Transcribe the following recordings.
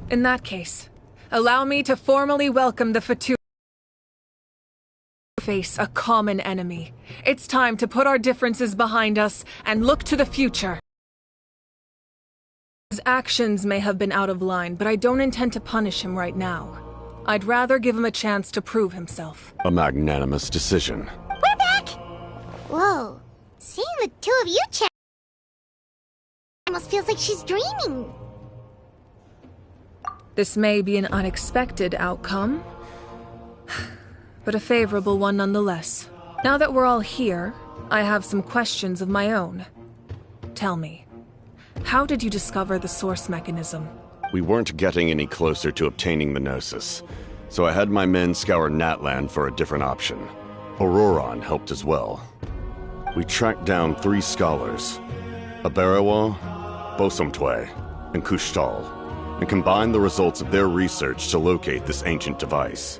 In that case, allow me to formally welcome the Fatu face a common enemy. It's time to put our differences behind us and look to the future. His actions may have been out of line, but I don't intend to punish him right now. I'd rather give him a chance to prove himself. A magnanimous decision. We're back! Whoa. Seeing the two of you chat almost feels like she's dreaming. This may be an unexpected outcome, but a favorable one nonetheless. Now that we're all here, I have some questions of my own. Tell me, how did you discover the source mechanism? We weren't getting any closer to obtaining the Gnosis, so I had my men scour Natlan for a different option. Auroron helped as well. We tracked down 3 scholars, Aberawa, Bosomtwe, and Kushtal, and combined the results of their research to locate this ancient device.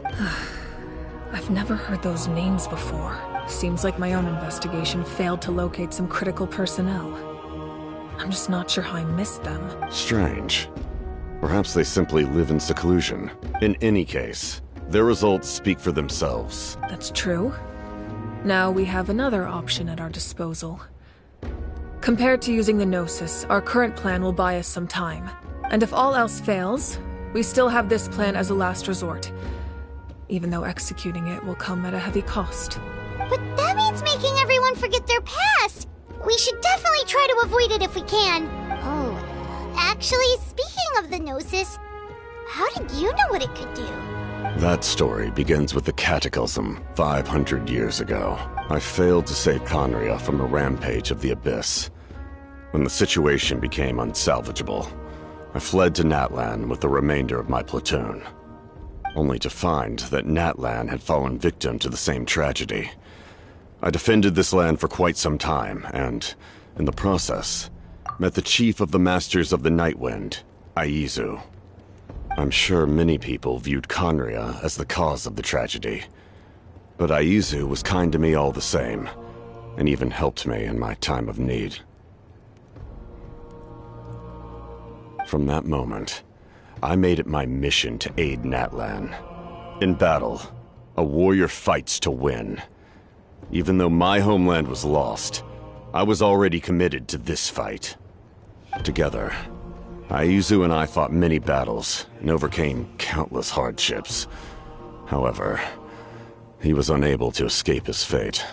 I've never heard those names before. Seems like my own investigation failed to locate some critical personnel. I'm just not sure how I missed them. Strange. Perhaps they simply live in seclusion. In any case, their results speak for themselves. That's true. Now we have another option at our disposal. Compared to using the Gnosis, our current plan will buy us some time. And if all else fails, we still have this plan as a last resort. Even though executing it will come at a heavy cost. But that means making everyone forget their past! We should definitely try to avoid it if we can. Oh, actually, speaking of the Gnosis, how did you know what it could do? That story begins with the Cataclysm 500 years ago. I failed to save Conria from the rampage of the Abyss. When the situation became unsalvageable, I fled to Natlan with the remainder of my platoon, only to find that Natlan had fallen victim to the same tragedy. I defended this land for quite some time, and, in the process, met the chief of the Masters of the Nightwind, Aizu. I'm sure many people viewed Conria as the cause of the tragedy, but Aizu was kind to me all the same, and even helped me in my time of need. From that moment, I made it my mission to aid Natlan. In battle, a warrior fights to win. Even though my homeland was lost, I was already committed to this fight. Together, Aizu and I fought many battles and overcame countless hardships. However, he was unable to escape his fate,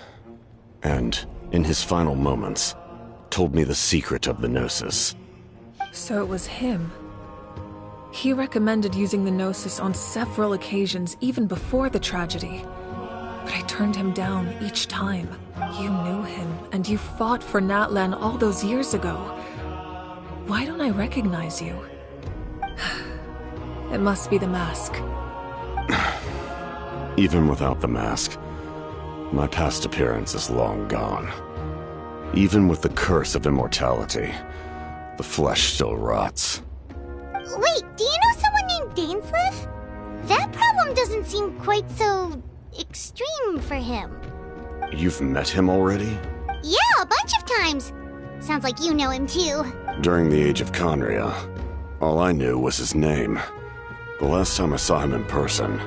and, in his final moments, told me the secret of the Gnosis. So it was him. He recommended using the Gnosis on several occasions, even before the tragedy. But I turned him down each time. You knew him, and you fought for Natlan all those years ago. Why don't I recognize you? It must be the mask. Even without the mask, my past appearance is long gone. Even with the curse of immortality, the flesh still rots. Wait, do you know someone named Dainsleif? That problem doesn't seem quite so extreme for him. You've met him already? Yeah, a bunch of times. Sounds like you know him too. During the age of Conria, all I knew was his name. The last time I saw him in person,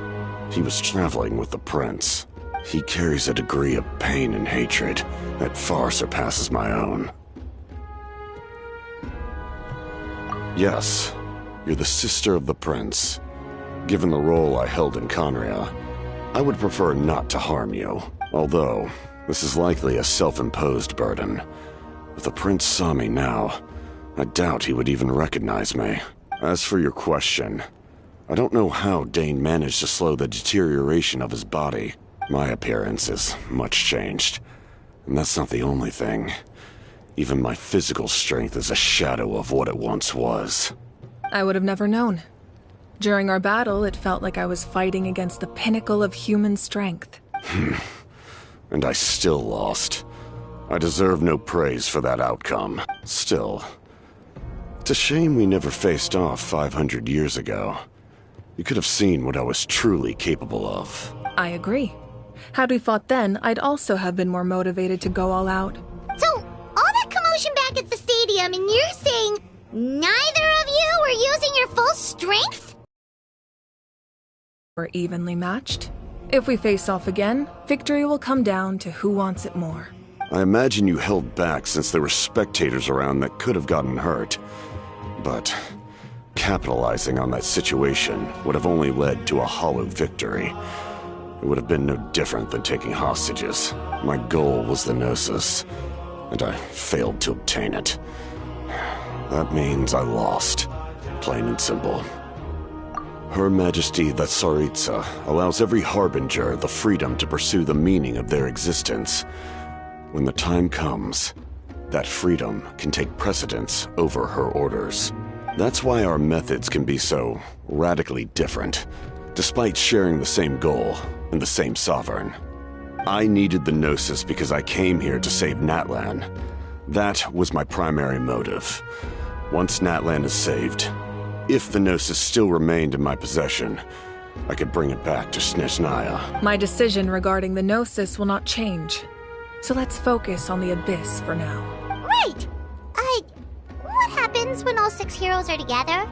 he was traveling with the prince. He carries a degree of pain and hatred that far surpasses my own. Yes, you're the sister of the prince. Given the role I held in Conria, I would prefer not to harm you. Although, this is likely a self-imposed burden. If the prince saw me now, I doubt he would even recognize me. As for your question, I don't know how Dane managed to slow the deterioration of his body. My appearance is much changed, and that's not the only thing. Even my physical strength is a shadow of what it once was. I would have never known. During our battle, it felt like I was fighting against the pinnacle of human strength. And I still lost. I deserve no praise for that outcome. Still, it's a shame we never faced off 500 years ago. You could have seen what I was truly capable of. I agree. Had we fought then, I'd also have been more motivated to go all out. So, all that commotion back at the stadium, and you're saying neither of you were using your full strength? We're evenly matched. If we face off again, victory will come down to who wants it more. I imagine you held back since there were spectators around that could have gotten hurt. But capitalizing on that situation would have only led to a hollow victory. It would have been no different than taking hostages. My goal was the Gnosis, and I failed to obtain it. That means I lost, plain and simple. Her Majesty the Tsaritsa allows every Harbinger the freedom to pursue the meaning of their existence. When the time comes, that freedom can take precedence over her orders. That's why our methods can be so radically different, despite sharing the same goal and the same sovereign. I needed the Gnosis because I came here to save Natlan. That was my primary motive. Once Natlan is saved, if the Gnosis still remained in my possession, I could bring it back to Snezhnaya. My decision regarding the Gnosis will not change. So let's focus on the Abyss for now. Right! What happens when all 6 heroes are together?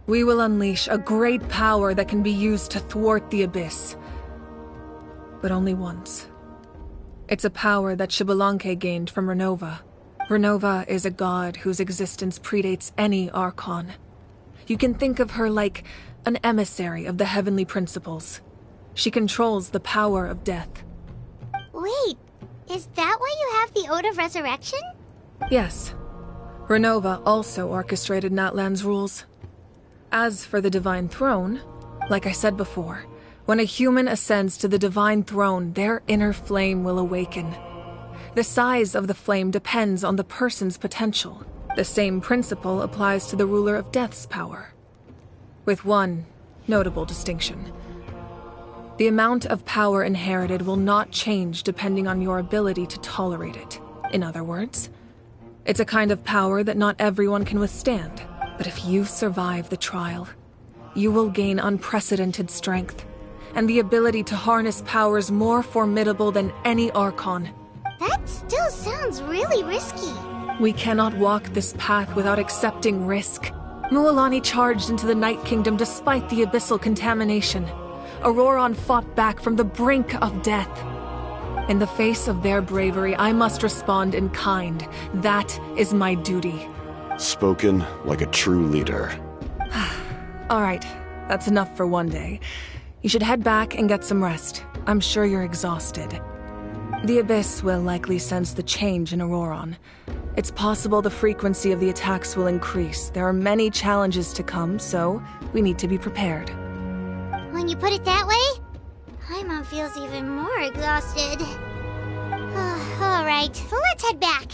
We will unleash a great power that can be used to thwart the Abyss. But only once. It's a power that Xbalanque gained from Renova. Renova is a god whose existence predates any Archon. You can think of her like an emissary of the heavenly principles. She controls the power of death. Wait, is that why you have the Ode of Resurrection? Yes. Renova also orchestrated Natlan's rules. As for the Divine Throne, like I said before, when a human ascends to the Divine Throne, their inner flame will awaken. The size of the flame depends on the person's potential. The same principle applies to the Ruler of Death's power. With one notable distinction. The amount of power inherited will not change depending on your ability to tolerate it. In other words, it's a kind of power that not everyone can withstand. But if you survive the trial, you will gain unprecedented strength, and the ability to harness powers more formidable than any Archon. That still sounds really risky. We cannot walk this path without accepting risk. Mualani charged into the Night Kingdom despite the abyssal contamination. Auroron fought back from the brink of death. In the face of their bravery, I must respond in kind. That is my duty. Spoken like a true leader. All right, that's enough for one day. You should head back and get some rest. I'm sure you're exhausted. The Abyss will likely sense the change in Auroron. It's possible the frequency of the attacks will increase. There are many challenges to come, so we need to be prepared. When you put it that way, Paimon feels even more exhausted. All right, let's head back.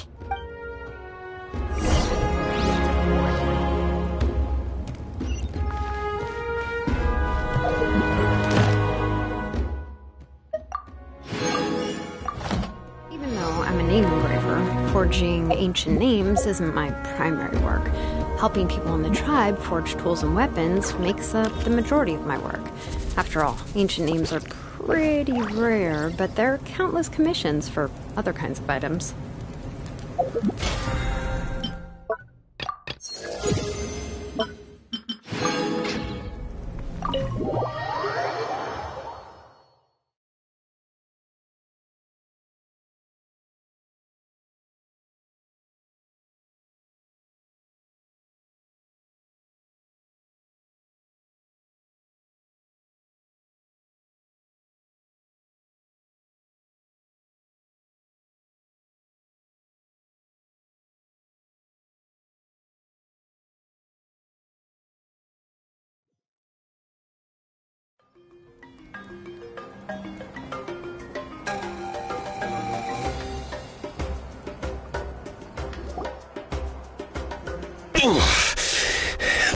Even though I'm a name engraver, forging ancient names isn't my primary work. Helping people in the tribe forge tools and weapons makes up the majority of my work. After all, ancient names are pretty rare, but there are countless commissions for other kinds of items.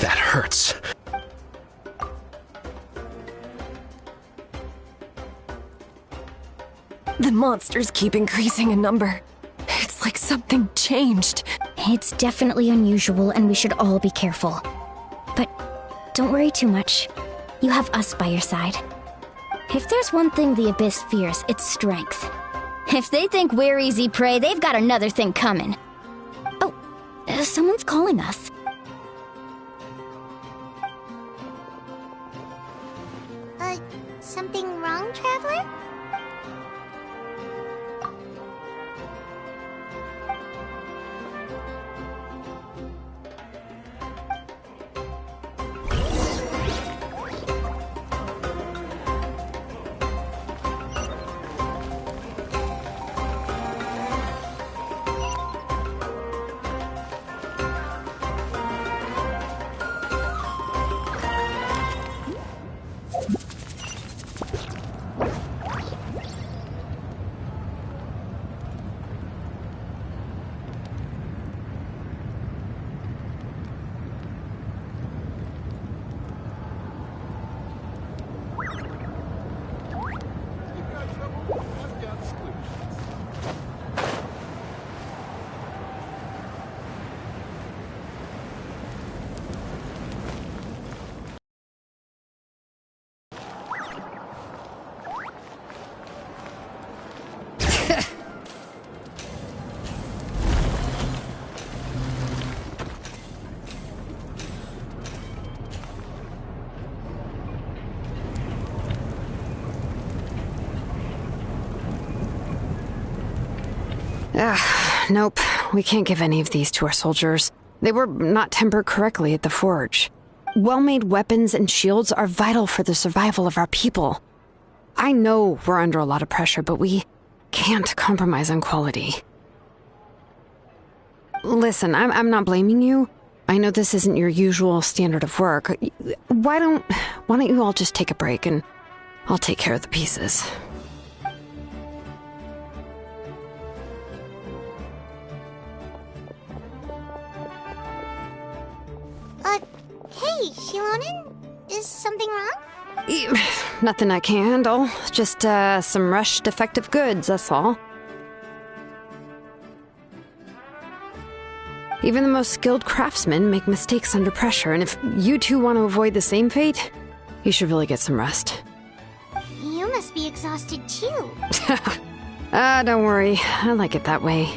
That hurts. The monsters keep increasing in number. It's like something changed. It's definitely unusual and we should all be careful. But don't worry too much. You have us by your side. If there's one thing the Abyss fears, it's strength. If they think we're easy prey, they've got another thing coming. Oh, Someone's calling us. Something wrong, Traveler? Nope. We can't give any of these to our soldiers. They were not tempered correctly at the forge. Well-made weapons and shields are vital for the survival of our people. I know we're under a lot of pressure, but we can't compromise on quality. Listen, I'm not blaming you. I know this isn't your usual standard of work. Why don't you all just take a break and I'll take care of the pieces. Hey, Xilonen? Is something wrong? Nothing I can handle. Just, some rushed defective goods, that's all. Even the most skilled craftsmen make mistakes under pressure, and if you two want to avoid the same fate, you should really get some rest. You must be exhausted too. Don't worry. I like it that way.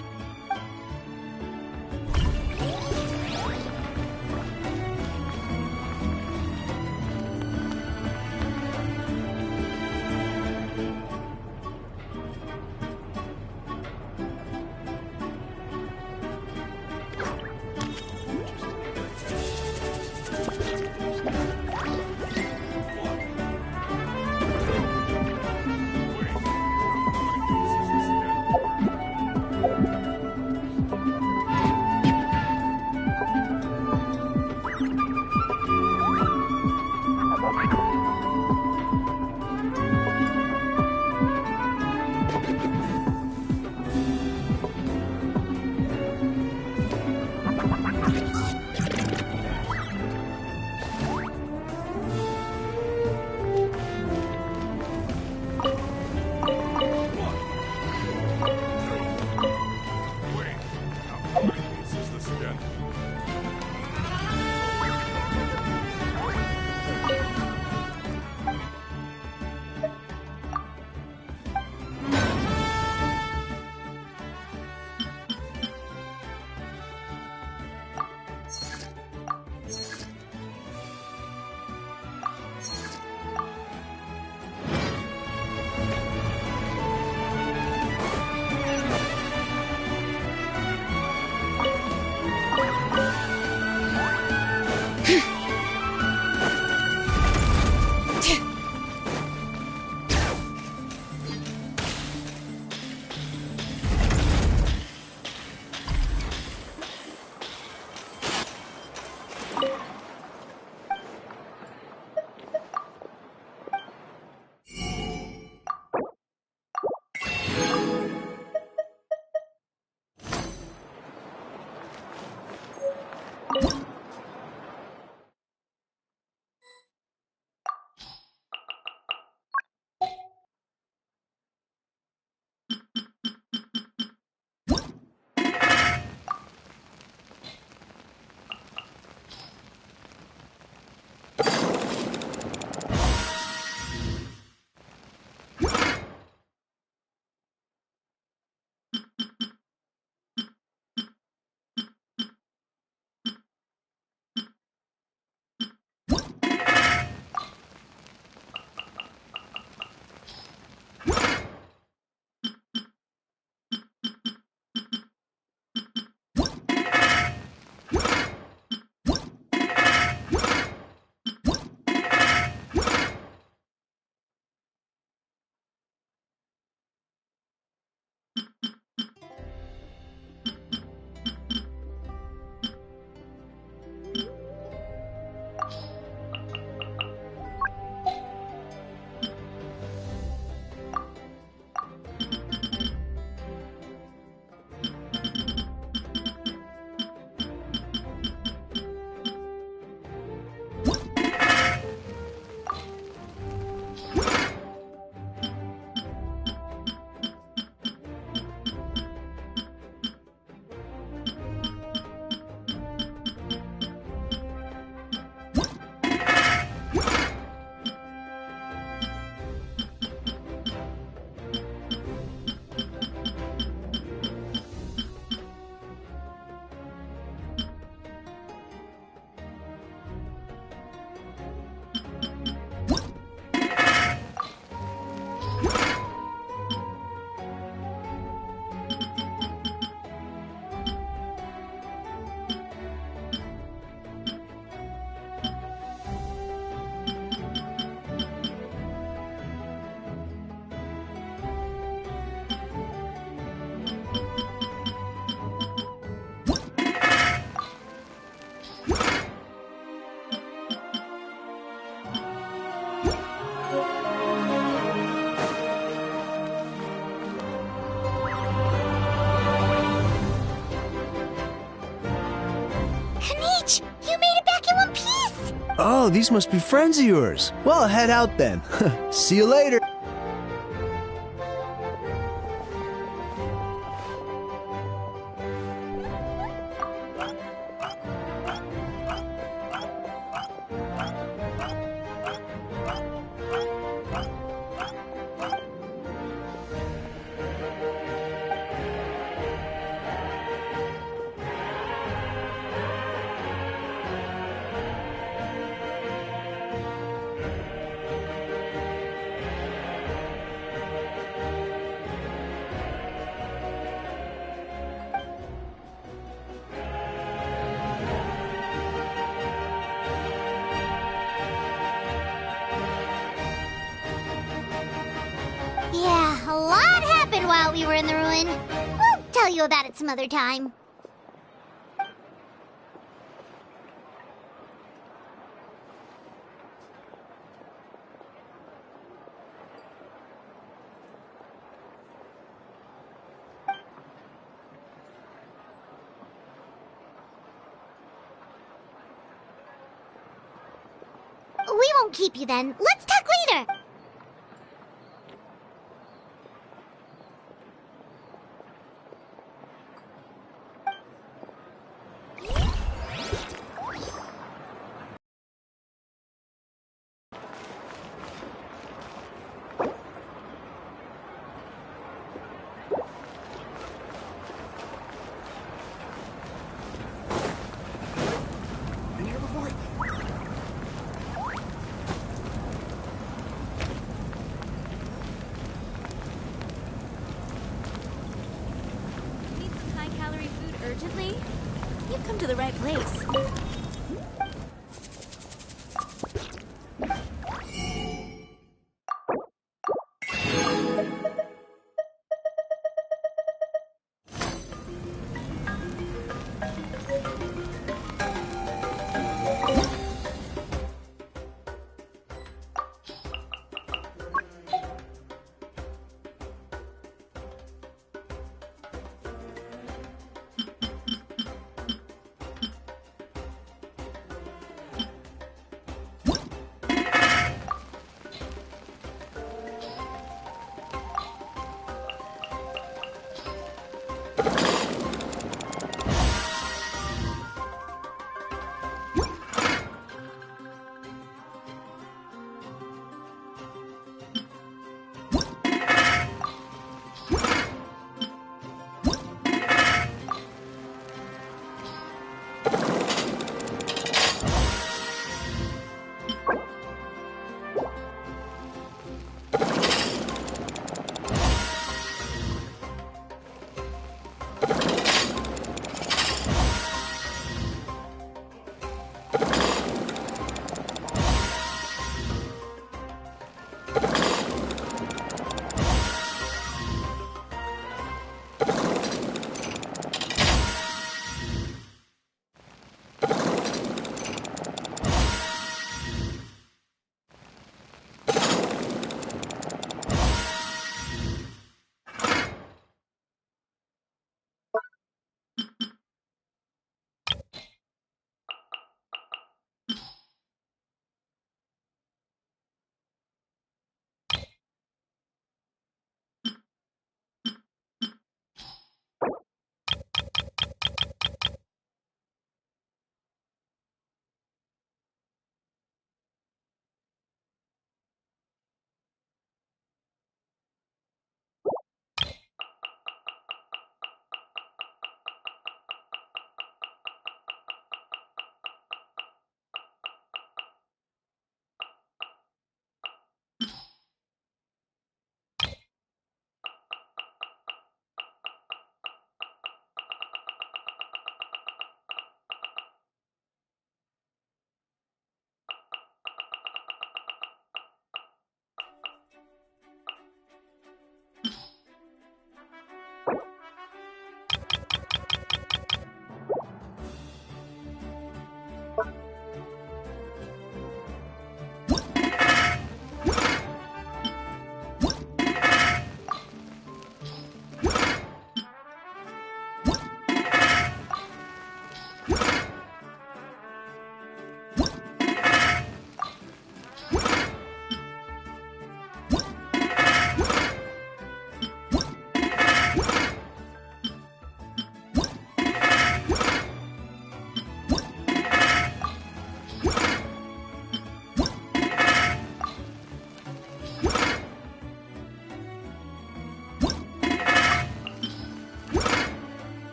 Kanich, you made it back in one piece! Oh, these must be friends of yours. Well, head out then. See you later. Yeah, a lot happened while we were in the ruin. We'll tell you about it some other time. We won't keep you then. Let's talk later. Need some high-calorie food urgently? You've come to the right place.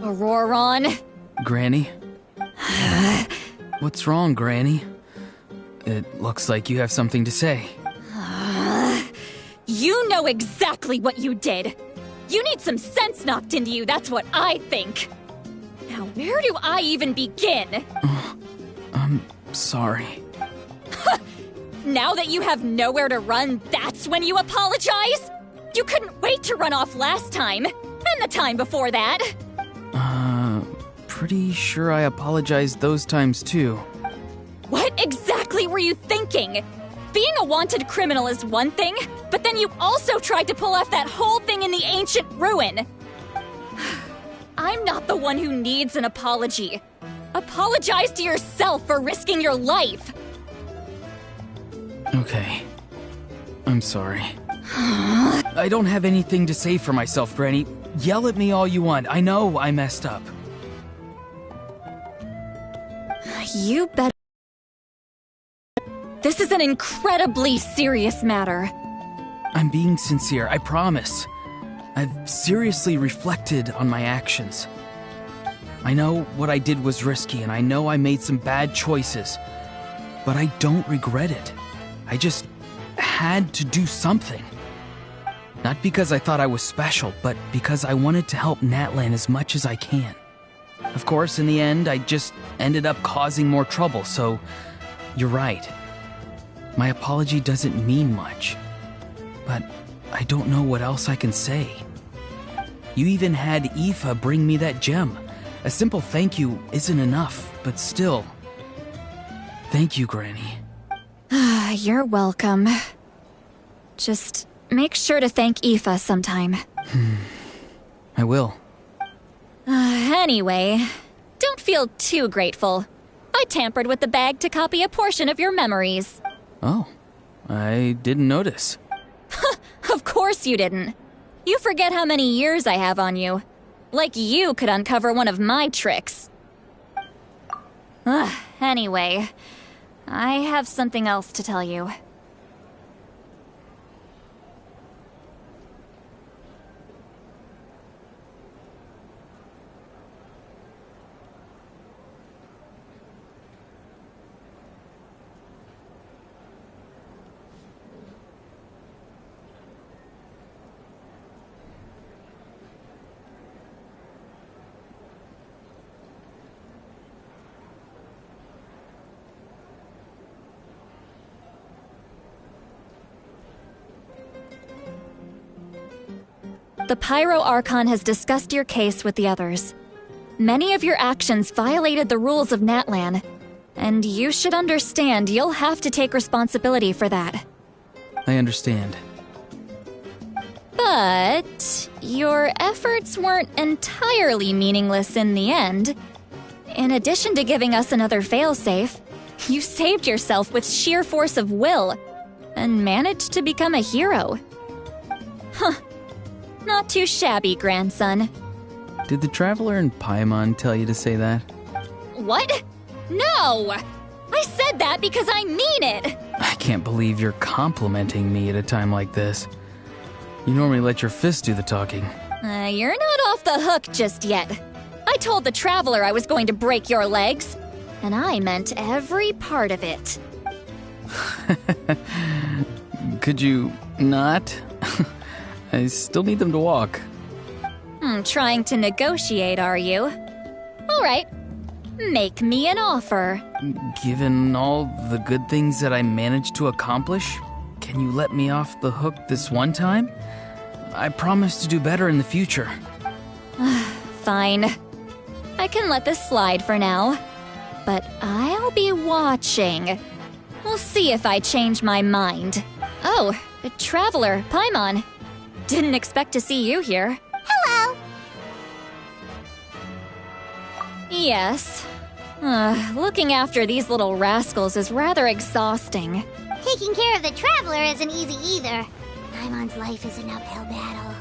Auroron? Granny? What's wrong, Granny? It looks like you have something to say. You know exactly what you did! You need some sense knocked into you, that's what I think! Now where do I even begin? I'm sorry. Now that you have nowhere to run, that's when you apologize? You couldn't wait to run off last time, and the time before that! Pretty sure I apologized those times too. What exactly were you thinking? Being a wanted criminal is one thing, but then you also tried to pull off that whole thing in the ancient ruin! I'm not the one who needs an apology. Apologize to yourself for risking your life! Okay. I'm sorry. I don't have anything to say for myself, Granny. Yell at me all you want. I know I messed up. You bet. This is an incredibly serious matter. I'm being sincere, I promise. I've seriously reflected on my actions. I know what I did was risky, and I know I made some bad choices. But I don't regret it. I just had to do something. Not because I thought I was special, but because I wanted to help Natlan as much as I can. Of course, in the end, I just ended up causing more trouble, so you're right. My apology doesn't mean much, but I don't know what else I can say. You even had Aoife bring me that gem. A simple thank you isn't enough, but still. Thank you, Granny. You're welcome. Just make sure to thank Aoife sometime. I will. Anyway, don't feel too grateful. I tampered with the bag to copy a portion of your memories. Oh, I didn't notice. Of course you didn't. You forget how many years I have on you. Like you could uncover one of my tricks. Anyway, I have something else to tell you. The Pyro Archon has discussed your case with the others. Many of your actions violated the rules of Natlan, and you should understand you'll have to take responsibility for that. I understand. But your efforts weren't entirely meaningless in the end. In addition to giving us another failsafe, you saved yourself with sheer force of will and managed to become a hero. Huh. Not too shabby, grandson. Did the Traveler and Paimon tell you to say that? What? No! I said that because I mean it! I can't believe you're complimenting me at a time like this. You normally let your fist do the talking. You're not off the hook just yet. I told the Traveler I was going to break your legs, and I meant every part of it. Could you not? I still need them to walk. Trying to negotiate, are you? All right. Make me an offer. Given all the good things that I managed to accomplish, can you let me off the hook this one time? I promise to do better in the future. Fine. I can let this slide for now. But I'll be watching. We'll see if I change my mind. Oh, a Traveler, Paimon. Didn't expect to see you here. Hello! Yes. Looking after these little rascals is rather exhausting. Taking care of the Traveler isn't easy either. Paimon's life is an uphill battle.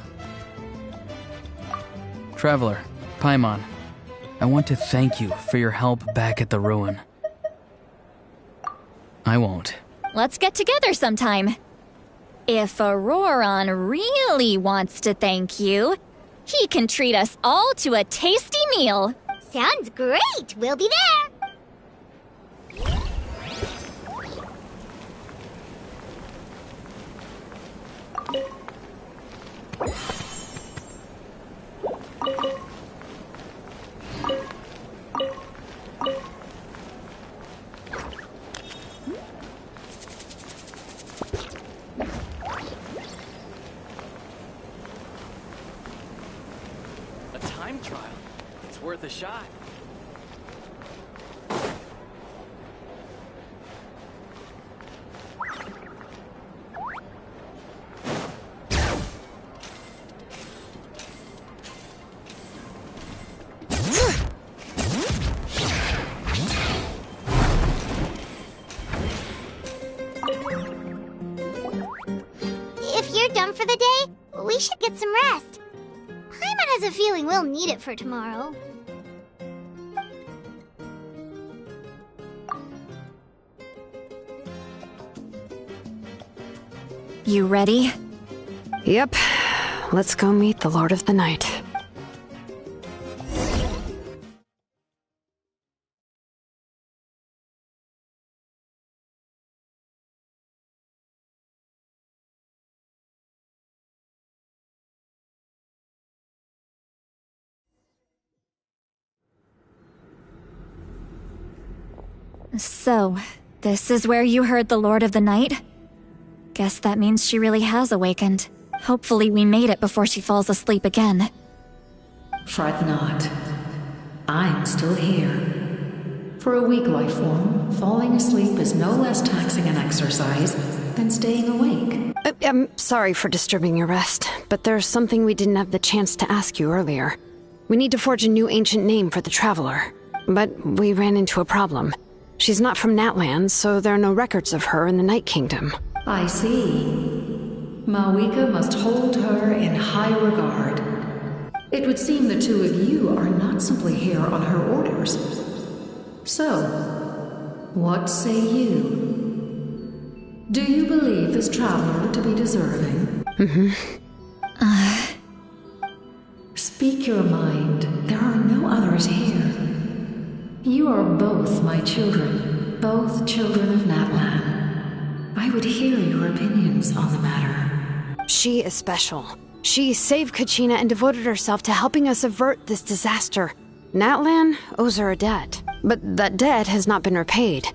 Traveler, Paimon, I want to thank you for your help back at the ruin. I won't. Let's get together sometime. If Auroron really wants to thank you, he can treat us all to a tasty meal. Sounds great! We'll be there! A time trial. It's worth a shot. If you're done for the day, we should get some rest. Paimon has a feeling we'll need it for tomorrow. You ready? Yep. Let's go meet the Lord of the Night. So, this is where you heard the Lord of the Night? Guess that means she really has awakened. Hopefully we made it before she falls asleep again. Fret not. I'm still here. For a weak life form, falling asleep is no less taxing an exercise than staying awake. I'm sorry for disturbing your rest, but there's something we didn't have the chance to ask you earlier. We need to forge a new ancient name for the Traveler. But we ran into a problem. She's not from Natlan, so there are no records of her in the Night Kingdom. I see. Mawika must hold her in high regard. It would seem the two of you are not simply here on her orders. So, what say you? Do you believe this Traveler to be deserving? Speak your mind. There are no others here. You are both my children, both children of Natlan. I would hear your opinions on the matter. She is special. She saved Kachina and devoted herself to helping us avert this disaster. Natlan owes her a debt, but that debt has not been repaid.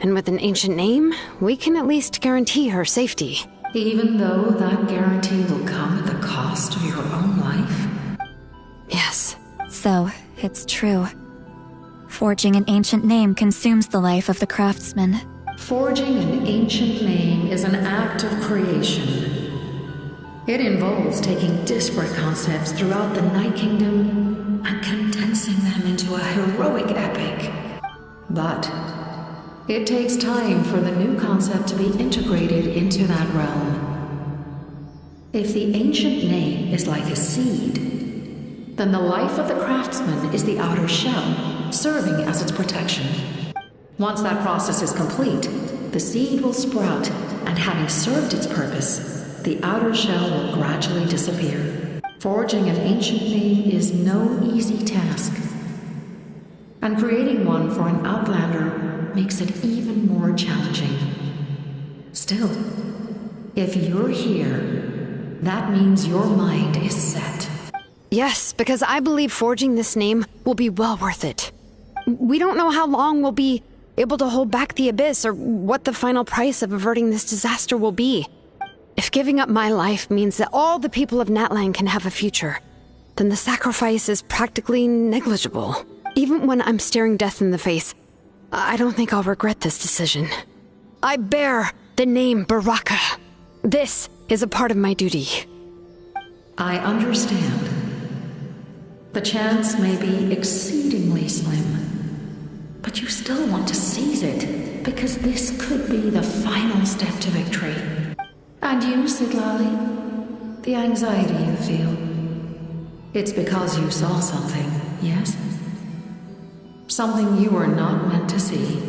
And with an ancient name, we can at least guarantee her safety. Even though that guarantee will come at the cost of your own life? Yes. So, it's true. Forging an ancient name consumes the life of the craftsman. Forging an ancient name is an act of creation. It involves taking disparate concepts throughout the Night Kingdom and condensing them into a heroic epic. But it takes time for the new concept to be integrated into that realm. If the ancient name is like a seed, then the life of the craftsman is the outer shell, serving as its protection. Once that process is complete, the seed will sprout, and having served its purpose, the outer shell will gradually disappear. Forging an ancient name is no easy task, and creating one for an outlander makes it even more challenging. Still, if you're here, that means your mind is set. Yes, because I believe forging this name will be well worth it. We don't know how long we'll be able to hold back the Abyss or what the final price of averting this disaster will be. If giving up my life means that all the people of Natlan can have a future, then the sacrifice is practically negligible. Even when I'm staring death in the face, I don't think I'll regret this decision. I bear the name Baraka. This is a part of my duty. I understand. The chance may be exceedingly slim, but you still want to seize it, because this could be the final step to victory. And you, Xilonen, the anxiety you feel, it's because you saw something, yes? Something you were not meant to see.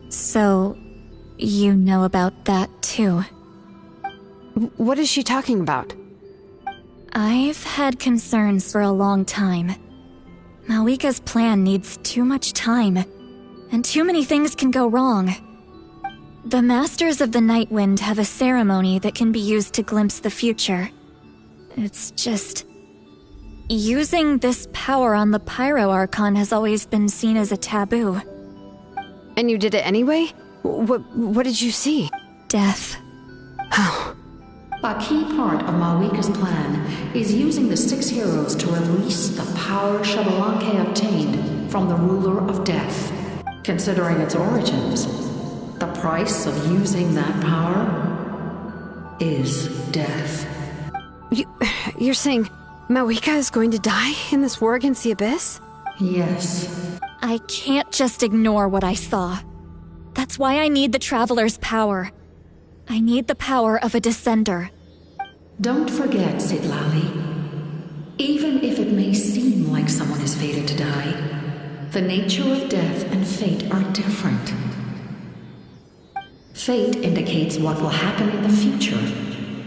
So, you know about that too. What is she talking about? I've had concerns for a long time. Malika's plan needs too much time, and too many things can go wrong. The Masters of the Night Wind have a ceremony that can be used to glimpse the future. It's just... using this power on the Pyro Archon has always been seen as a taboo. And you did it anyway? What did you see? Death. Oh. A key part of Malika's plan is using the 6 heroes to release the power Xbalanque obtained from the ruler of death. Considering its origins, the price of using that power is death. You're saying Malika is going to die in this war against the Abyss? Yes. I can't just ignore what I saw. That's why I need the Traveler's power. I need the power of a Descender. Don't forget, Xilonen. Even if it may seem like someone is fated to die, the nature of death and fate are different. Fate indicates what will happen in the future.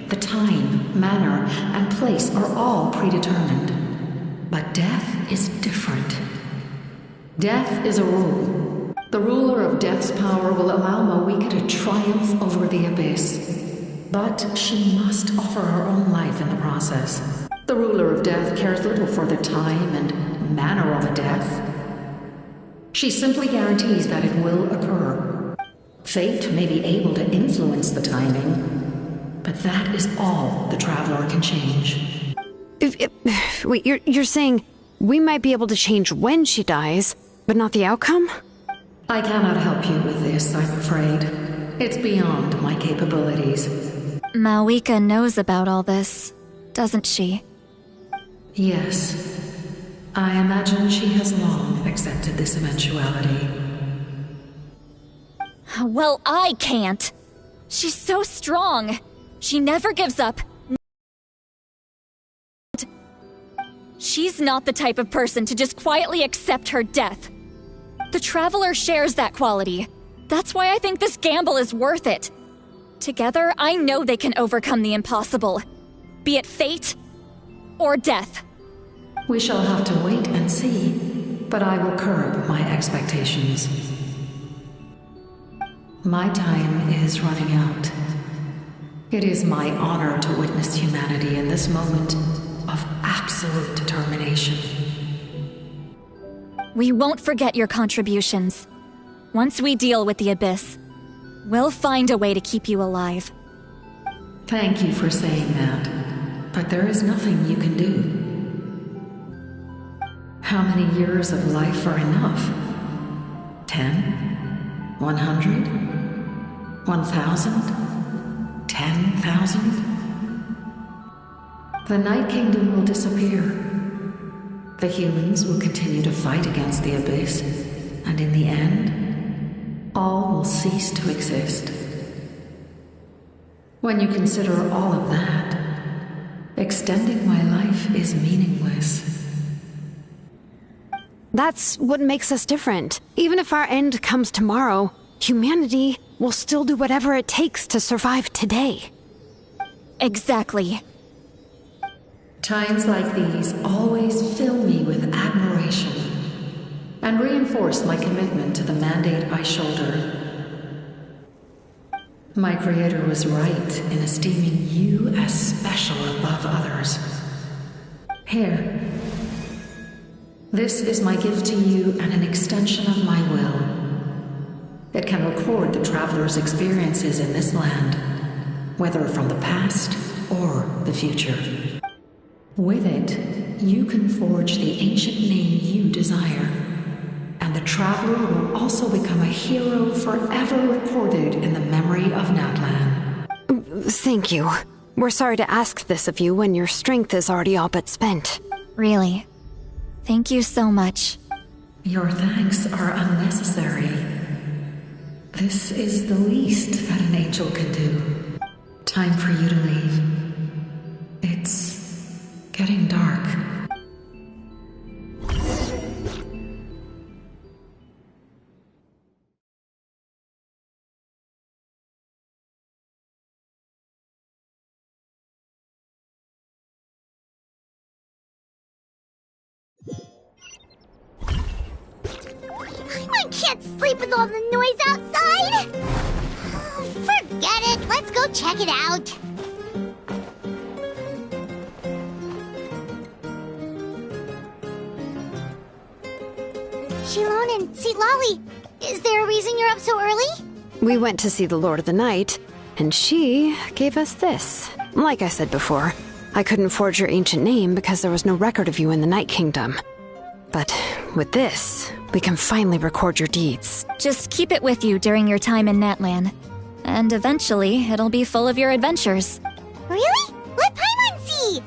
The time, manner, and place are all predetermined. But death is different. Death is a rule. The ruler of death's power will allow Malika to triumph over the Abyss. But she must offer her own life in the process. The ruler of death cares little for the time and manner of a death. She simply guarantees that it will occur. Fate may be able to influence the timing, but that is all the Traveler can change. Wait, you're saying we might be able to change when she dies, but not the outcome? I cannot help you with this, I'm afraid. It's beyond my capabilities. Malika knows about all this, doesn't she? Yes. I imagine she has long accepted this eventuality. Well, I can't. She's so strong. She never gives up. She's not the type of person to just quietly accept her death. The Traveler shares that quality. That's why I think this gamble is worth it. Together, I know they can overcome the impossible. Be it fate or death. We shall have to wait and see, but I will curb my expectations. My time is running out. It is my honor to witness humanity in this moment of absolute determination. We won't forget your contributions. Once we deal with the Abyss, we'll find a way to keep you alive. Thank you for saying that, but there is nothing you can do. How many years of life are enough? 10? 100? 1,000? 10,000? The Night Kingdom will disappear. The humans will continue to fight against the Abyss, and in the end, all will cease to exist. When you consider all of that, extending my life is meaningless. That's what makes us different. Even if our end comes tomorrow, humanity will still do whatever it takes to survive today. Exactly. Times like these always fill me with admiration and reinforce my commitment to the mandate I shoulder. My creator was right in esteeming you as special above others. Here. This is my gift to you and an extension of my will. It can record the traveler's experiences in this land, whether from the past or the future. With it, you can forge the ancient name you desire, and the traveler will also become a hero forever recorded in the memory of Natlan. Thank you. We're sorry to ask this of you when your strength is already all but spent. Really. Thank you so much. Your thanks are unnecessary. This is the least that an angel can do. Time for you to leave. It's getting dark. I can't sleep with all the noise outside! Forget it, let's go check it out. Xilonen, Lolly, is there a reason you're up so early? We went to see the Lord of the Night, and she gave us this. Like I said before, I couldn't forge your ancient name because there was no record of you in the Night Kingdom. But with this, we can finally record your deeds. Just keep it with you during your time in Natlan. And eventually, it'll be full of your adventures. Really? Let Paimon see!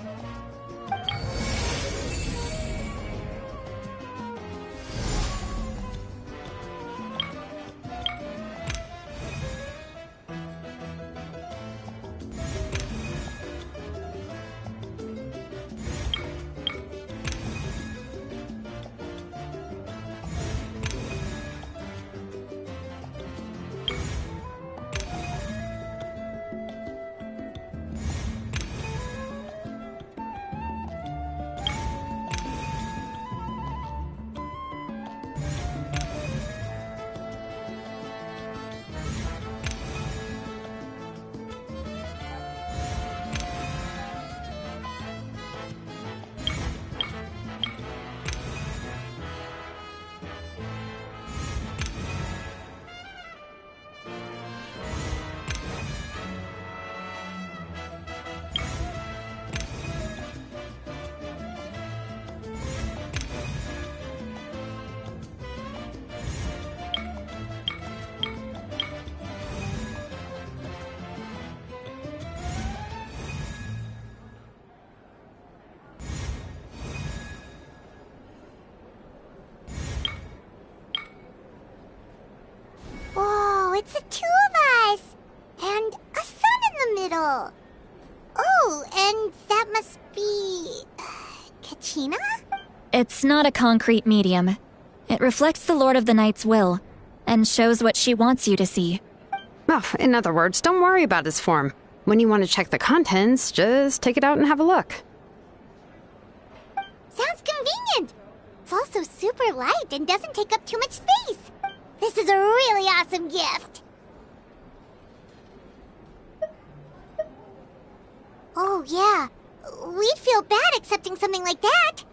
It's the two of us! And a sun in the middle! Oh, and that must be... Kachina? It's not a concrete medium. It reflects the Lord of the Night's will, and shows what she wants you to see. Well, in other words, don't worry about his form. When you want to check the contents, just take it out and have a look. Sounds convenient! It's also super light and doesn't take up too much space. This is a really awesome gift! Oh, yeah. We'd feel bad accepting something like that.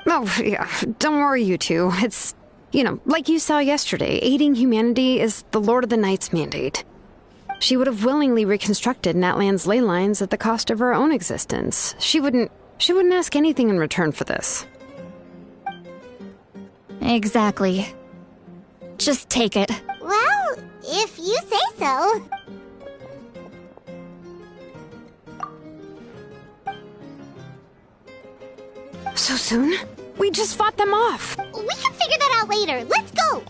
Oh, yeah. Don't worry, you two. It's, like you saw yesterday, aiding humanity is the Lord of the Night's mandate. She would have willingly reconstructed Natlan's ley lines at the cost of her own existence. She wouldn't ask anything in return for this. Exactly. Just take it. Well, if you say so. So soon? We just fought them off. We can figure that out later. Let's go!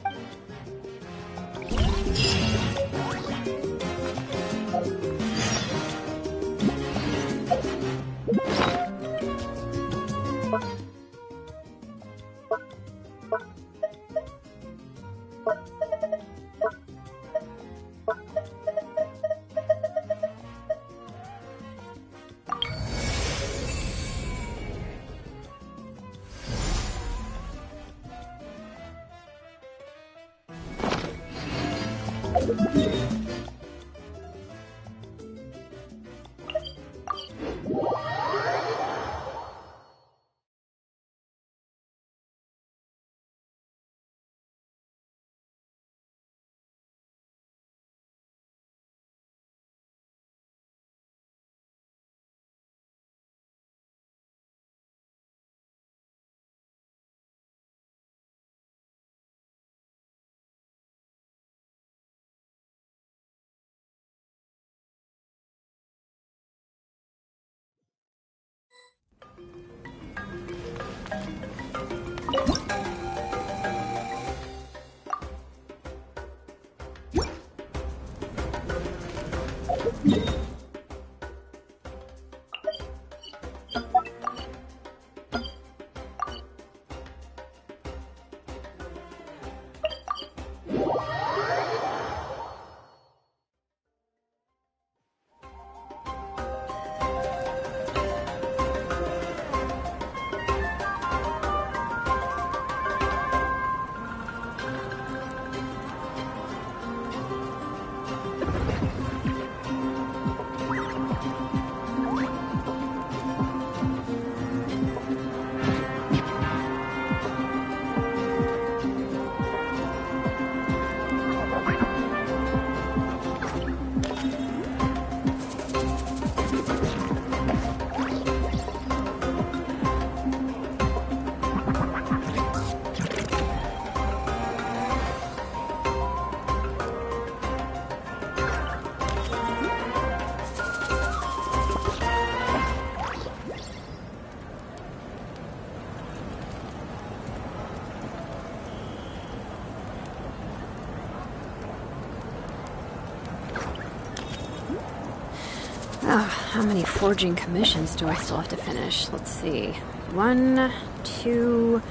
How many forging commissions do I still have to finish? Let's see. 1, 2...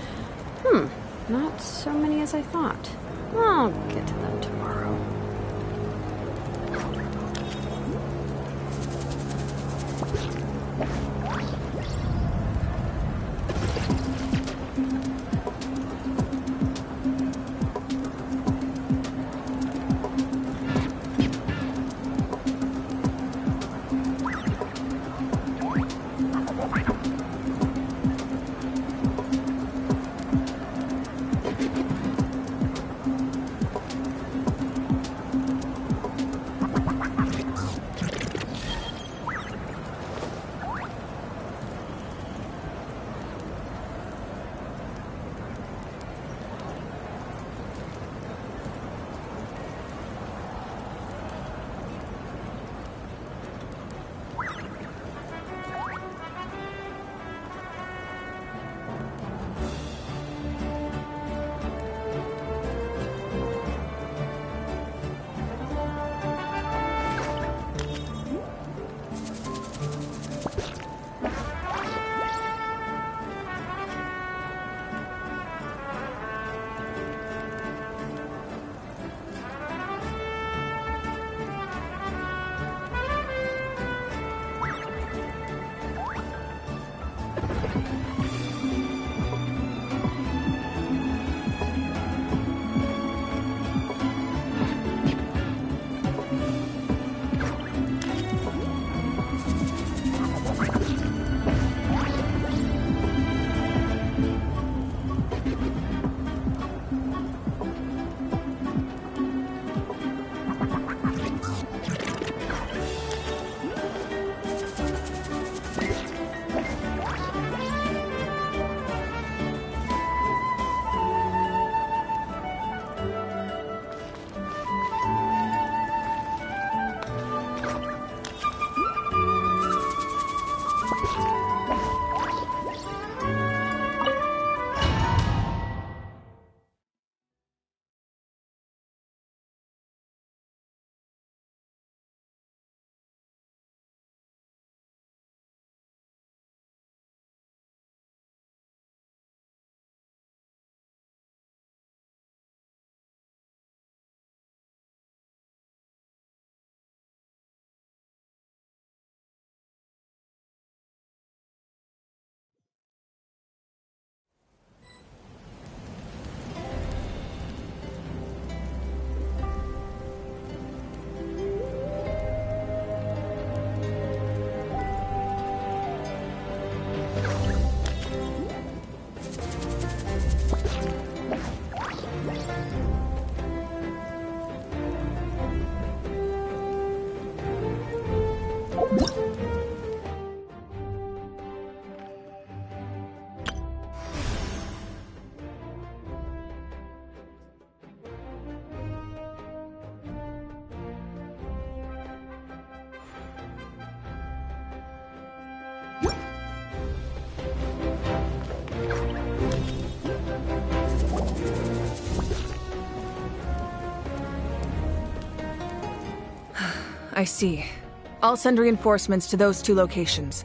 not so many as I thought. I'll get to them tomorrow. I see. I'll send reinforcements to those 2 locations.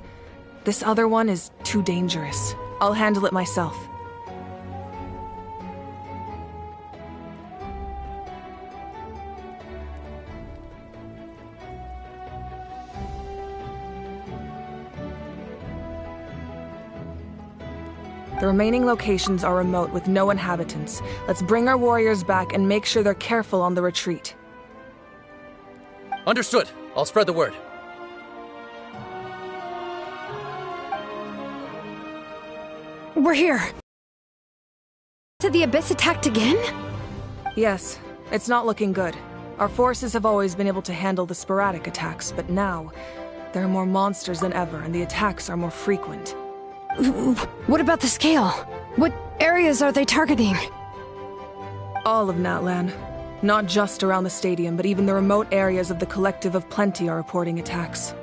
This other one is too dangerous. I'll handle it myself. The remaining locations are remote with no inhabitants. Let's bring our warriors back and make sure they're careful on the retreat. Understood. I'll spread the word. We're here. So the Abyss attacked again? Yes, it's not looking good. Our forces have always been able to handle the sporadic attacks, but now there are more monsters than ever and the attacks are more frequent. What about the scale? What areas are they targeting? All of Natlan. Not just around the stadium, but even the remote areas of the Collective of Plenty are reporting attacks.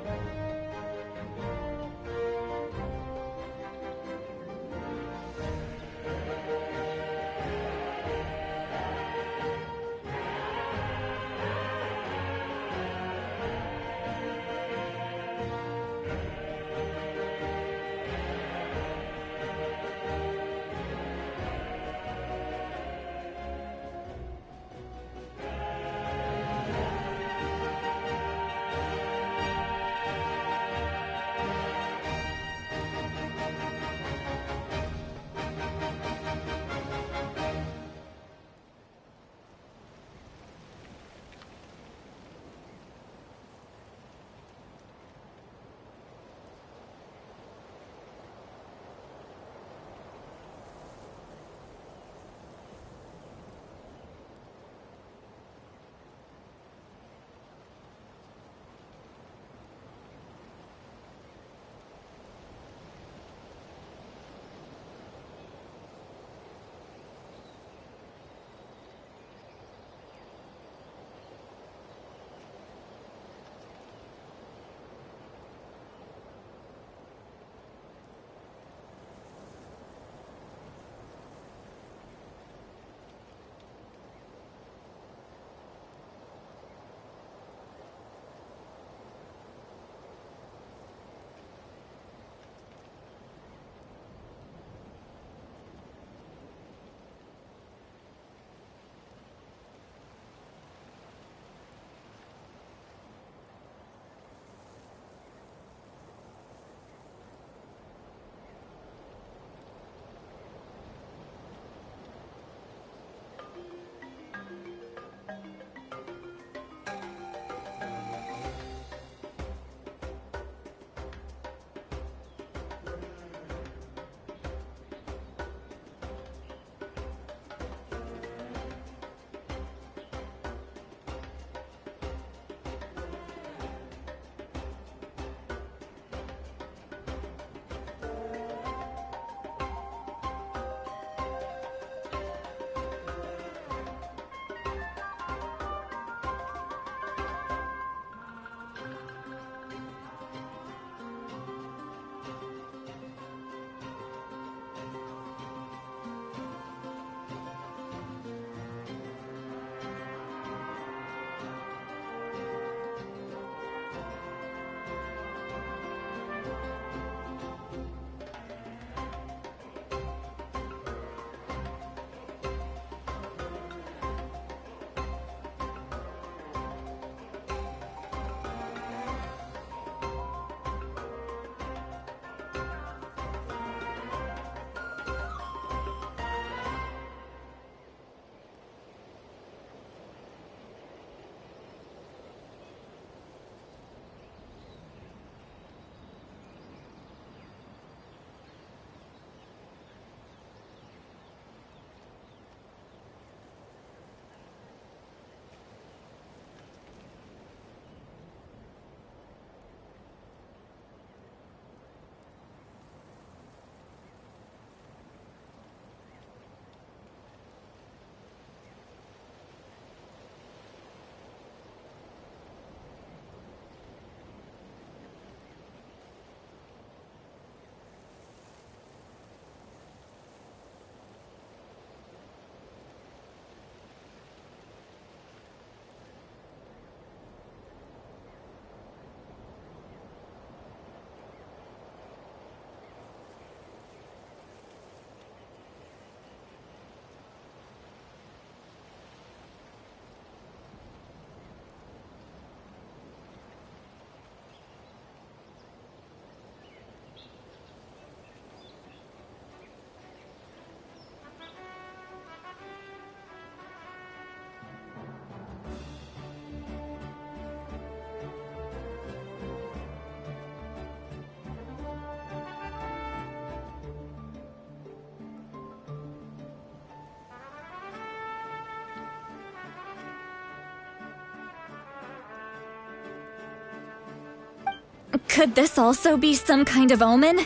Could this also be some kind of omen?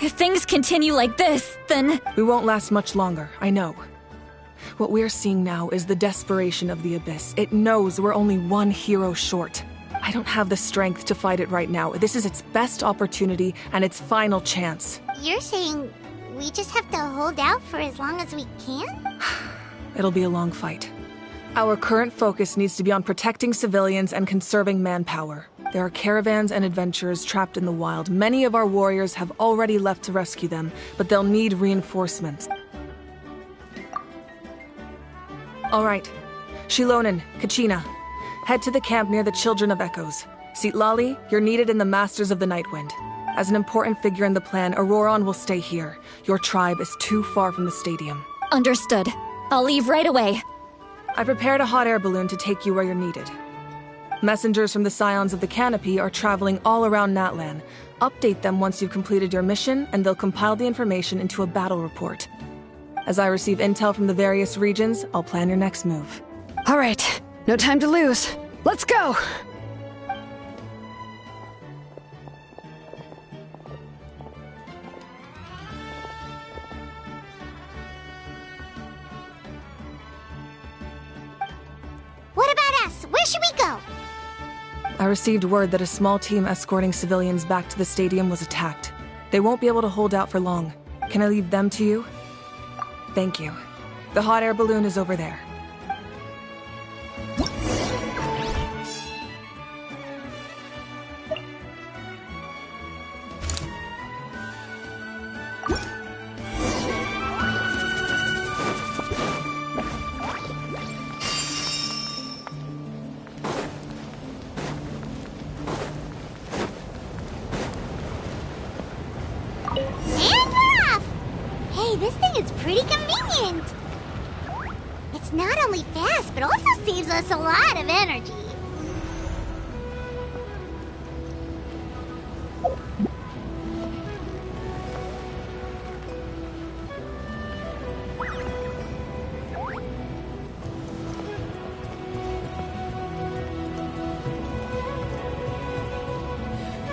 If things continue like this, then... We won't last much longer, I know. What we're seeing now is the desperation of the Abyss. It knows we're only one hero short. I don't have the strength to fight it right now. This is its best opportunity and its final chance. You're saying we just have to hold out for as long as we can? It'll be a long fight. Our current focus needs to be on protecting civilians and conserving manpower. There are caravans and adventurers trapped in the wild. Many of our warriors have already left to rescue them, but they'll need reinforcements. All right. Xilonen, Kachina, head to the camp near the Children of Echoes. Citlali, you're needed in the Masters of the Nightwind. As an important figure in the plan, Auroron will stay here. Your tribe is too far from the stadium. Understood. I'll leave right away. I prepared a hot air balloon to take you where you're needed. Messengers from the Scions of the Canopy are traveling all around Natlan. Update them once you've completed your mission, and they'll compile the information into a battle report. As I receive intel from the various regions, I'll plan your next move. All right, no time to lose. Let's go! What about us? Where should we go? I received word that a small team escorting civilians back to the stadium was attacked. They won't be able to hold out for long. Can I leave them to you? Thank you. The hot air balloon is over there. This thing is pretty convenient. It's not only fast, but also saves us a lot of energy.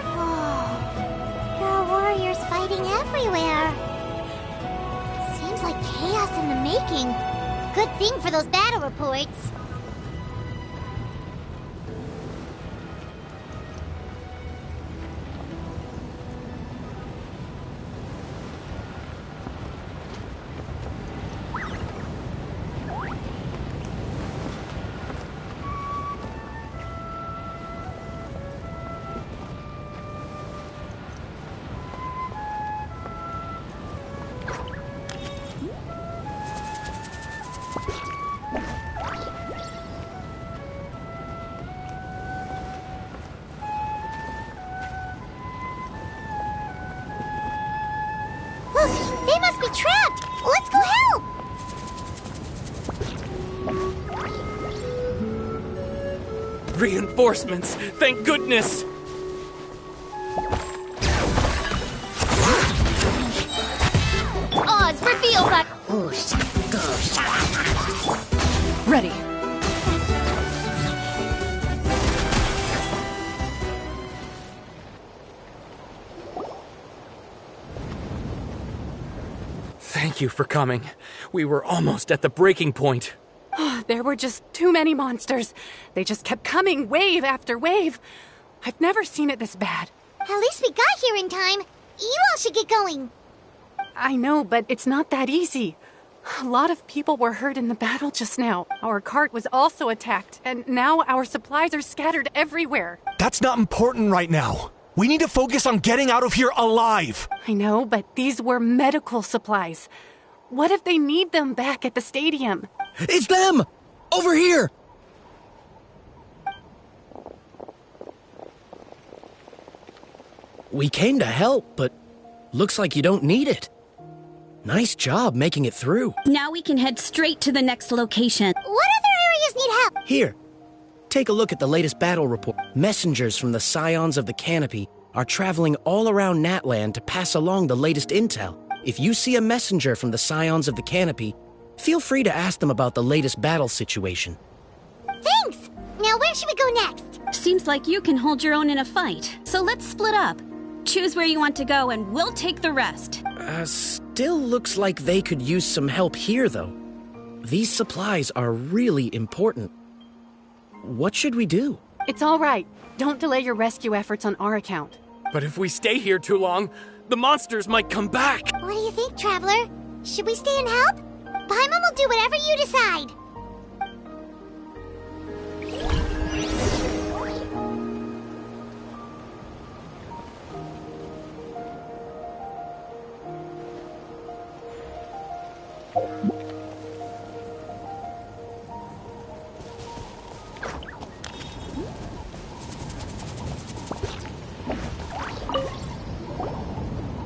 Oh, there are warriors fighting everywhere. Like chaos in the making. Good thing for those battle reports. They must be trapped! Let's go help! Reinforcements! Thank goodness! Oz, reveal that... Ready. Thank you for coming. We were almost at the breaking point. There were just too many monsters. They just kept coming, wave after wave. I've never seen it this bad. At least we got here in time. You all should get going. I know, but it's not that easy. A lot of people were hurt in the battle just now. Our cart was also attacked, and now our supplies are scattered everywhere. That's not important right now. We need to focus on getting out of here alive. I know, but these were medical supplies. What if they need them back at the stadium? It's them! Over here! We came to help, but looks like you don't need it. Nice job making it through. Now we can head straight to the next location. What other areas need help? Here, take a look at the latest battle report. Messengers from the Scions of the Canopy are traveling all around Natlan to pass along the latest intel. If you see a messenger from the Scions of the Canopy, feel free to ask them about the latest battle situation. Thanks! Now where should we go next? fast. Seems like you can hold your own in a fight. So let's split up. Choose where you want to go and we'll take the rest. Still looks like they could use some help here, though. These supplies are really important. What should we do? It's all right. Don't delay your rescue efforts on our account. But if we stay here too long, the monsters might come back. What do you think, Traveler? Should we stay and help? Paimon will do whatever you decide.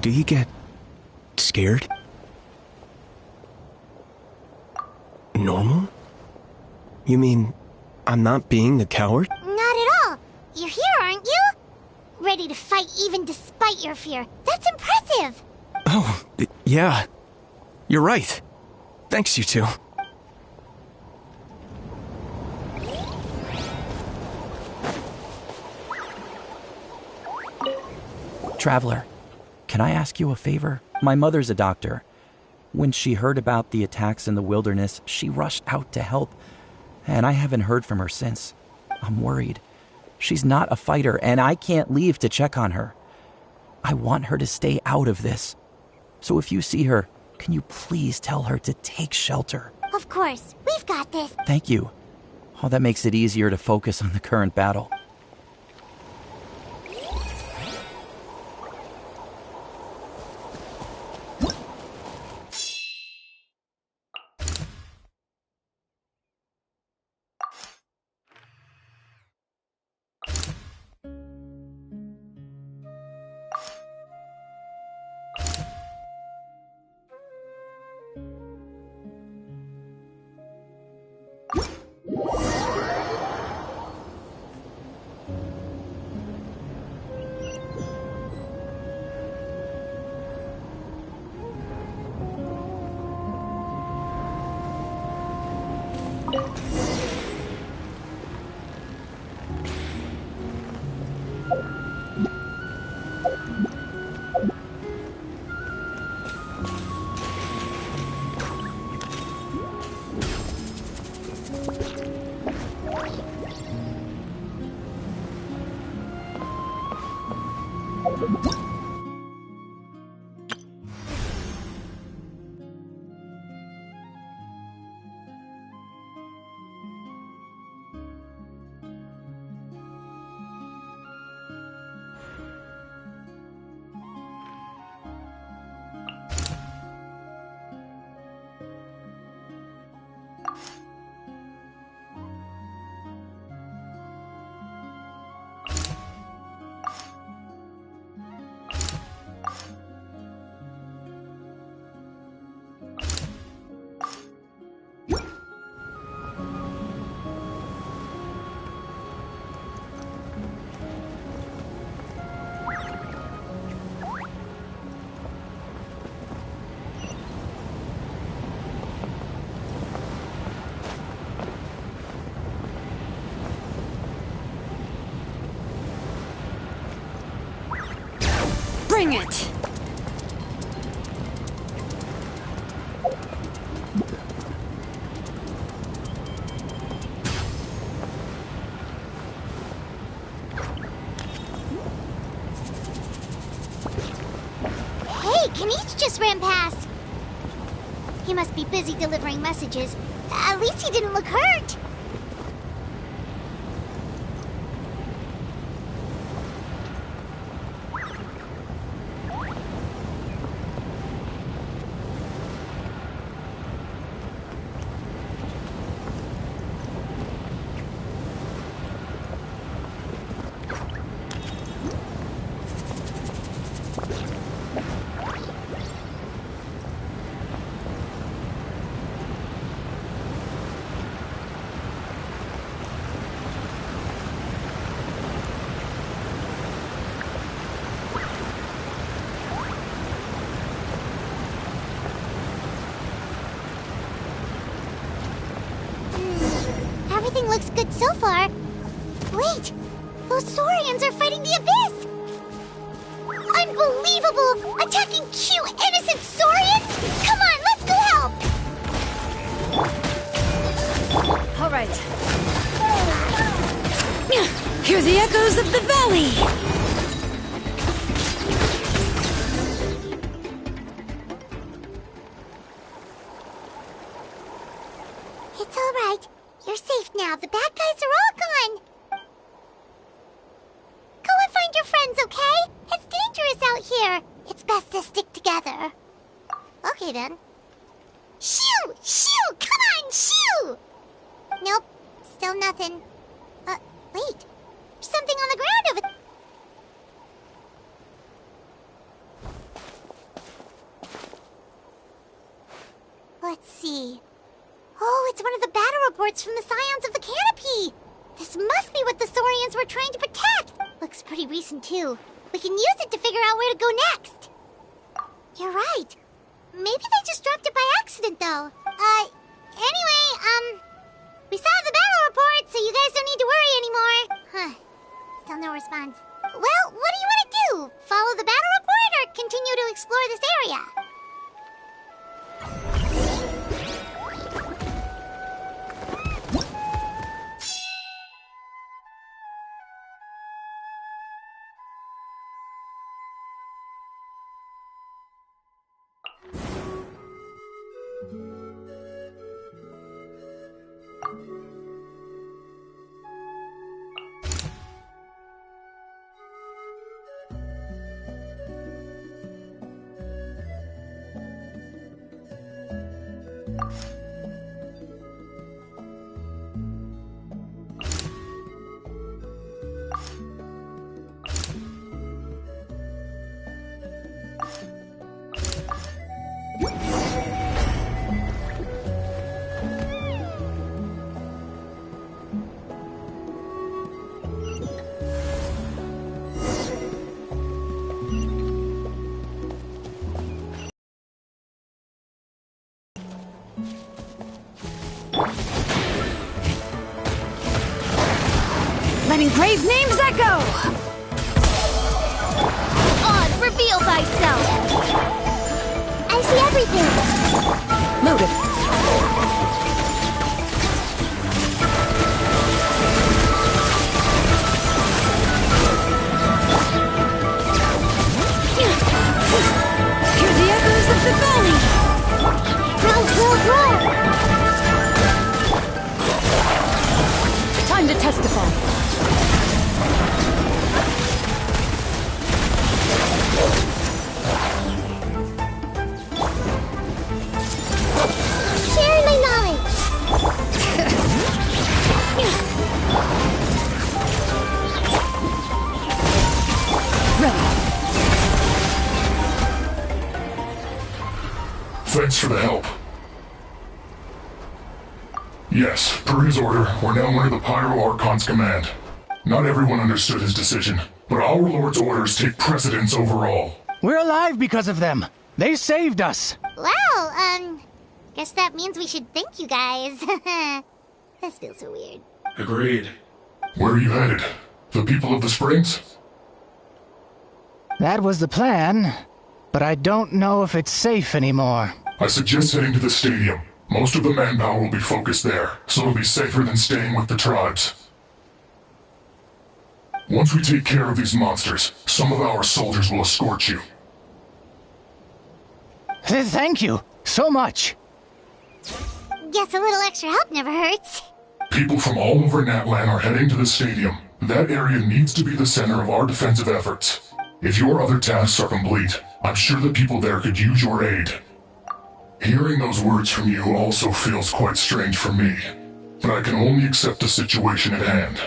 Do you get scared? Normal? You mean I'm not being a coward? Not at all. You're here, aren't you? Ready to fight even despite your fear. That's impressive. Oh, yeah. You're right. Thanks, you two. Traveler, can I ask you a favor? My mother's a doctor. When she heard about the attacks in the wilderness, she rushed out to help, and I haven't heard from her since. I'm worried. She's not a fighter, and I can't leave to check on her. I want her to stay out of this. So if you see her, can you please tell her to take shelter? Of course. We've got this. Thank you. Oh, that makes it easier to focus on the current battle. Bring it! Hey, Kanish just ran past. He must be busy delivering messages. At least he didn't look hurt. Everything looks good so far. Wait, Those Saurians are fighting the Abyss! Unbelievable! Attacking cute, innocent Saurians? Come on, let's go help! All right. Hear the echoes of the valley! It's all right. You're safe now. The bad guys are all gone. Go and find your friends, okay? It's dangerous out here. It's best to stick together. Okay, then. Shoo! Shoo! Come on, shoo! Nope. Still nothing. Wait. There's something on the ground over there. Let's see. Oh, it's one of the battle reports from the Scions of the Canopy! This must be what the Saurians were trying to protect! Looks pretty recent, too. We can use it to figure out where to go next. You're right. Maybe they just dropped it by accident, though. Anyway, we saw the battle report, so you guys don't need to worry anymore. Huh. Still no response. Well, what do you want to do? Follow the battle report or continue to explore this area? Let engraved names echo! On, reveal thyself! I see everything! Loaded. Hear the echoes of the valley! Roar! Time to testify. Sharing my knowledge! Thanks for the help. Yes, per his order, we're now under the Pyro Archon's command. Not everyone understood his decision, but our Lord's orders take precedence over all. We're alive because of them. They saved us. Well, guess that means we should thank you guys. This feels so weird. Agreed. Where are you headed? The people of the Springs? That was the plan, but I don't know if it's safe anymore. I suggest heading to the stadium. Most of the manpower will be focused there, so it'll be safer than staying with the tribes. Once we take care of these monsters, some of our soldiers will escort you. Thank you so much. Guess a little extra help never hurts. People from all over Natlan are heading to the stadium. That area needs to be the center of our defensive efforts. If your other tasks are complete, I'm sure the people there could use your aid. Hearing those words from you also feels quite strange for me, but I can only accept the situation at hand.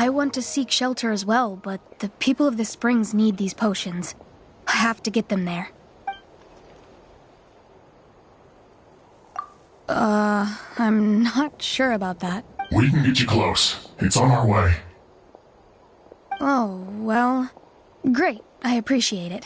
I want to seek shelter as well, but the people of the springs need these potions. I have to get them there. I'm not sure about that. We can get you close. It's on our way. Oh, well, great. I appreciate it.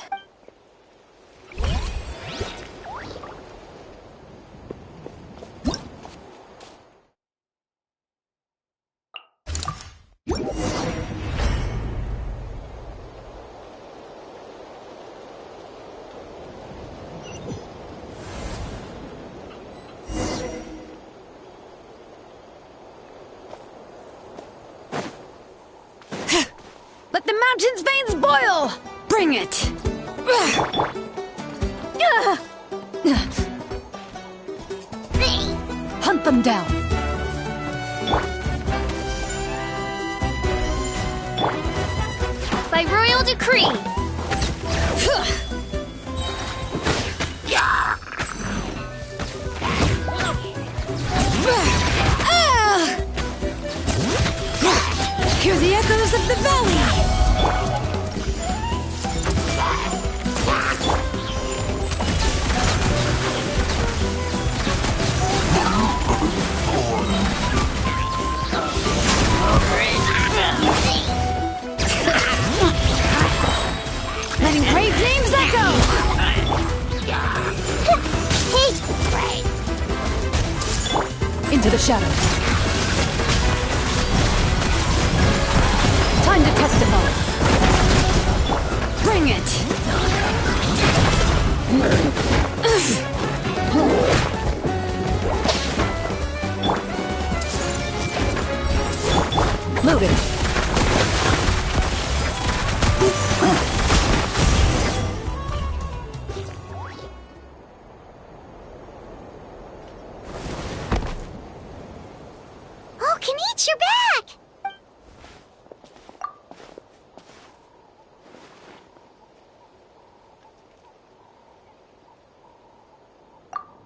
Let the mountain's veins boil! Bring it! Hunt them down. By royal decree. Hear the echoes of the valley! Letting brave names echo! Into the shadows. Time to testify. Bring it! Loaded. Oh, Kaniche, you're back!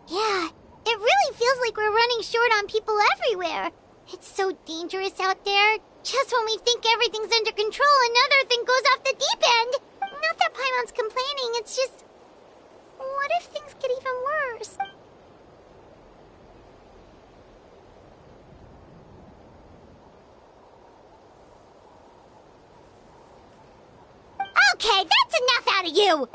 Yeah, it really feels like we're running short on people everywhere. It's so dangerous out there. Just when we think everything's under control, another thing goes off the deep end. Not that Paimon's complaining, it's just... What if things get even worse? Okay, that's enough out of you!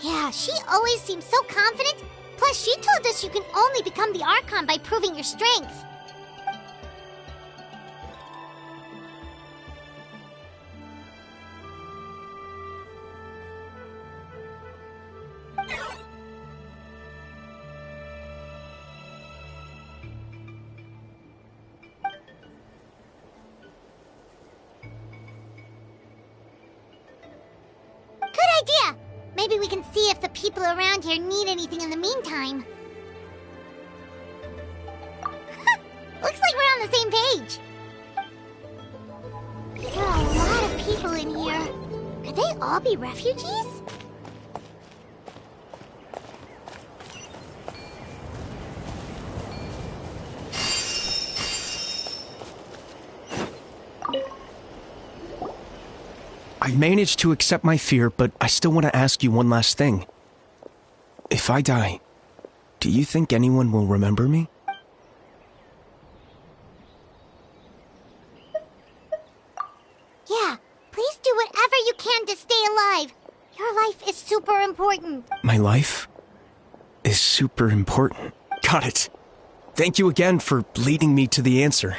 Yeah, she always seems so confident. Plus, she told us you can only become the Archon by proving your strength. Good idea! Maybe we can see if the people around here need anything in the meantime. Looks like we're on the same page. There are a lot of people in here. Could they all be refugees? I I've managed to accept my fear, but I still want to ask you one last thing. If I die, do you think anyone will remember me? Yeah, please do whatever you can to stay alive. Your life is super important. My life is super important. Got it. Thank you again for leading me to the answer.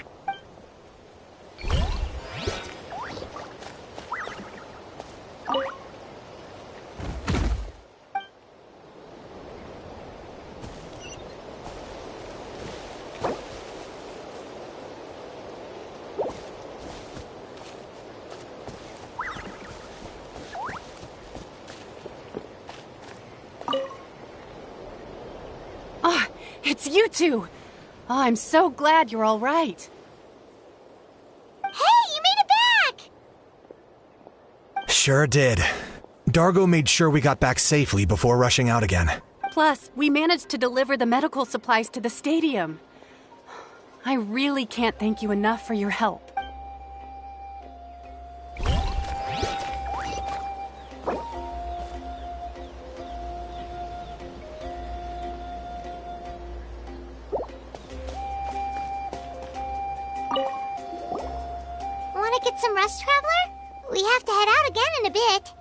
Oh, it's you two! Oh, I'm so glad you're all right. Hey, you made it back! Sure did. Dargo made sure we got back safely before rushing out again. Plus, we managed to deliver the medical supplies to the stadium. I really can't thank you enough for your help. Want to get some rest, Traveler? We have to head out again in a bit.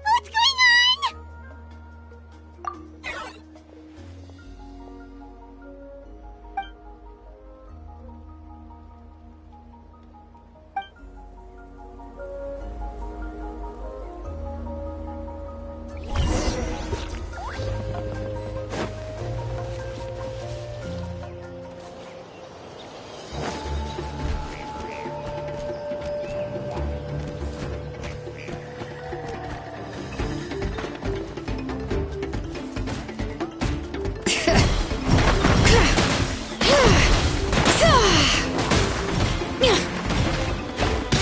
What's going on?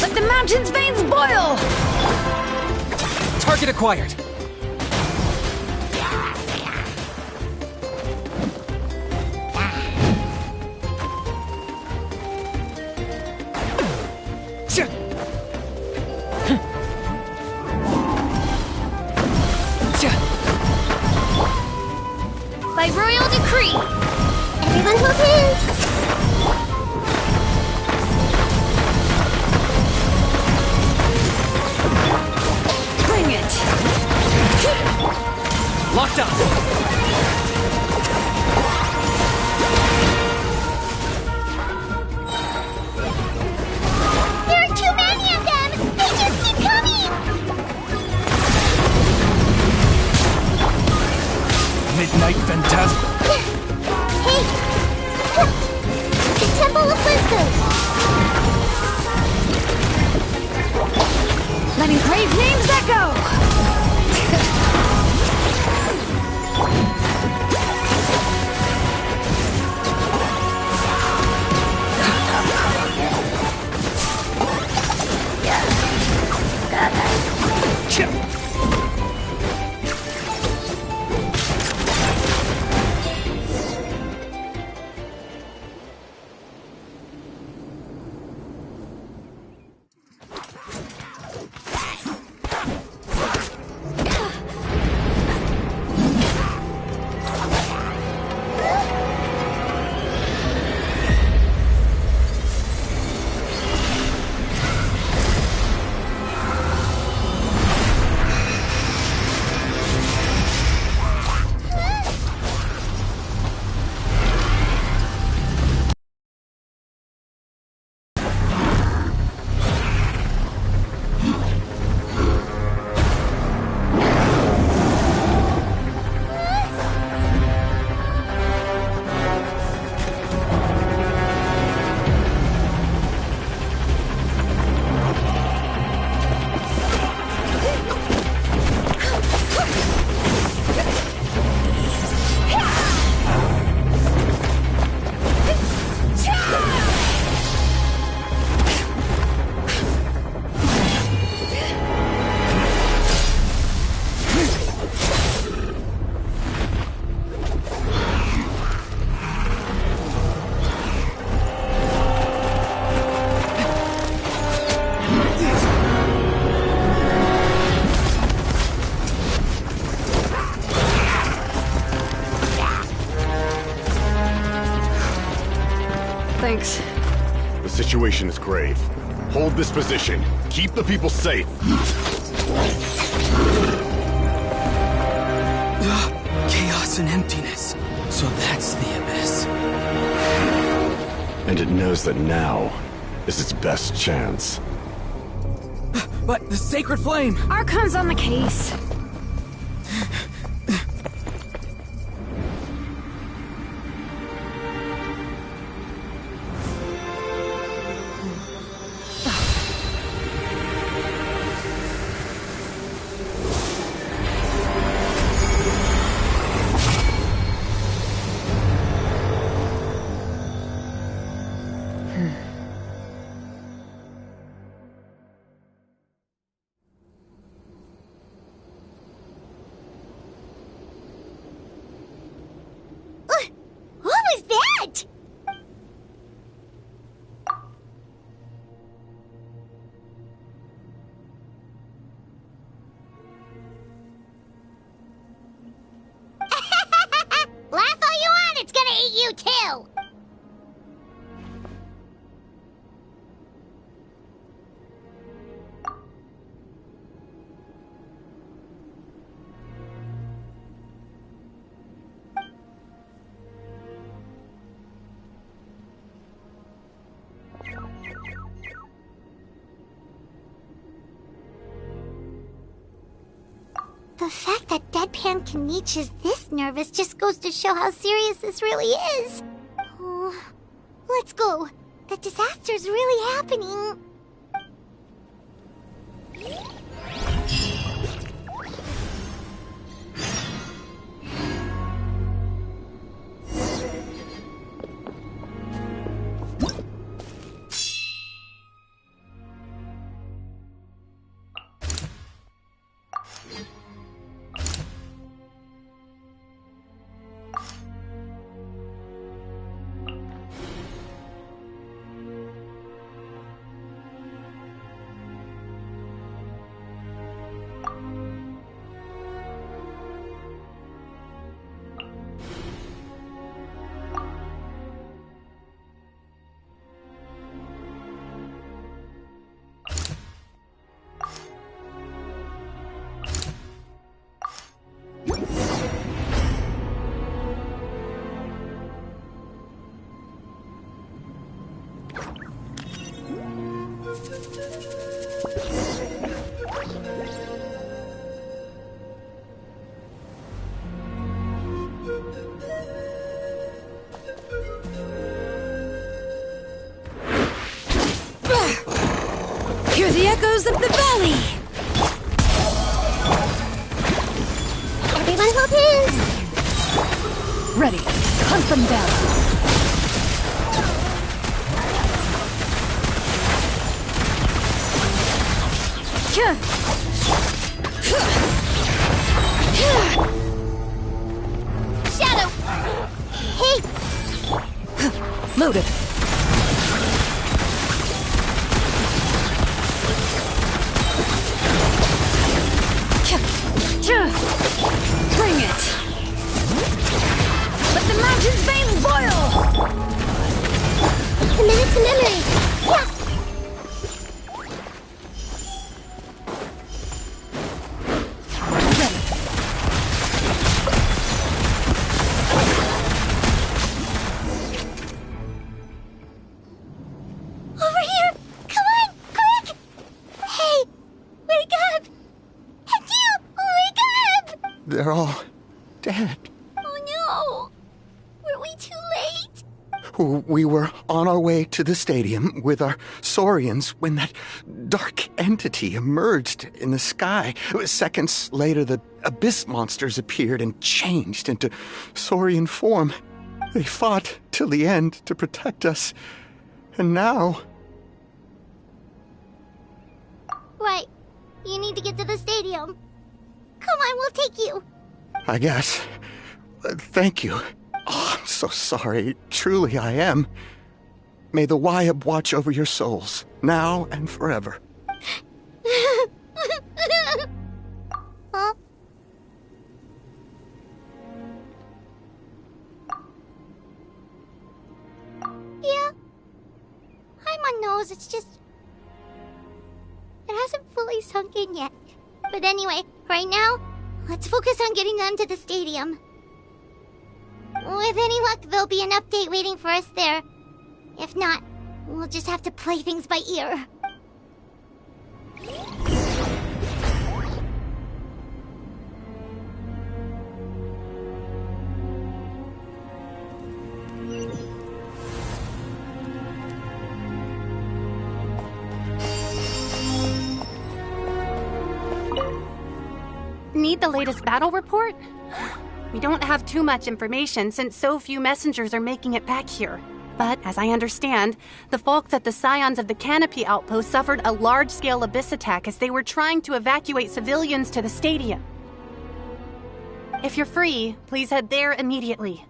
Let the mountain's veins boil! Target acquired. By royal decree! Everyone hold hands! Bring it! Locked up. There are too many of them! They just keep coming! Midnight Phantasm. Hey! The Temple of Wisdom! Letting grave names echo! situation is grave. Hold this position. Keep the people safe. Chaos and emptiness. So that's the Abyss. And it knows that now is its best chance. But the Sacred Flame! Archon's on the case. What was that? Laugh all you want, it's gonna eat you too! The fact that Deadpan Kanich is this nervous just goes to show how serious this really is. Oh, let's go. The disaster's really happening. Hear the echoes of the valley! Everyone hold hands! Ready, hunt them down! Shadow! Hey! Loaded. Bring it! Let the mountain's veins boil! Commit to memory! Yeah! Over here! Come on! Quick! Hey! Wake up! And you! Wake up! They're all dead. Oh no! Were we too late? We were on our way to the stadium with our Saurians when that dark entity emerged in the sky. Seconds later, the Abyss monsters appeared and changed into Saurian form. They fought till the end to protect us. And now... Right. You need to get to the stadium. Come on, we'll take you. I guess. Thank you. Oh, I'm so sorry. Truly I am. May the Wyab watch over your souls, now and forever. Huh? Yeah. I'm unknown. suppose it's just... it hasn't fully sunk in yet. But anyway, right now, let's focus on getting them to the stadium. With any luck, there'll be an update waiting for us there. If not, we'll just have to play things by ear. Need the latest battle report? We don't have too much information since so few messengers are making it back here. But, as I understand, the folks at the Scions of the Canopy outpost suffered a large-scale abyss attack as they were trying to evacuate civilians to the stadium. If you're free, please head there immediately.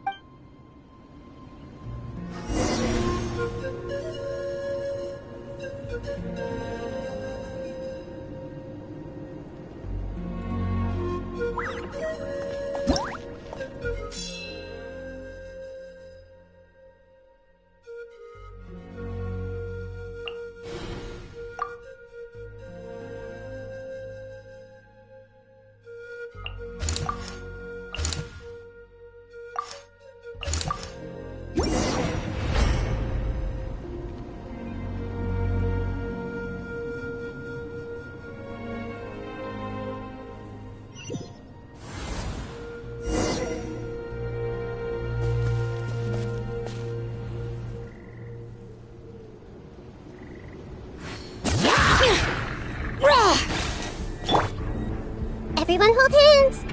Everyone hold hands!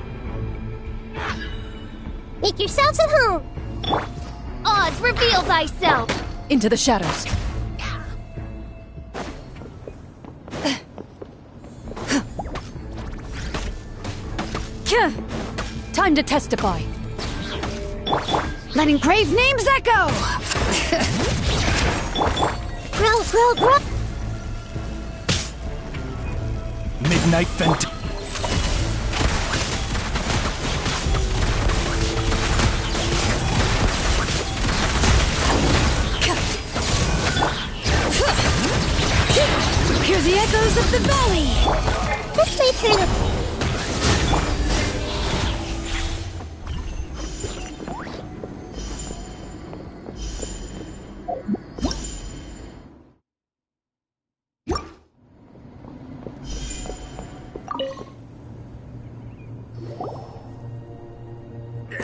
Make yourselves at home! Oz, reveal thyself! Into the shadows. Time to testify. Letting brave names echo! Growl, growl, growl! Midnight Vent. Hear the echoes of the valley! This may turn it.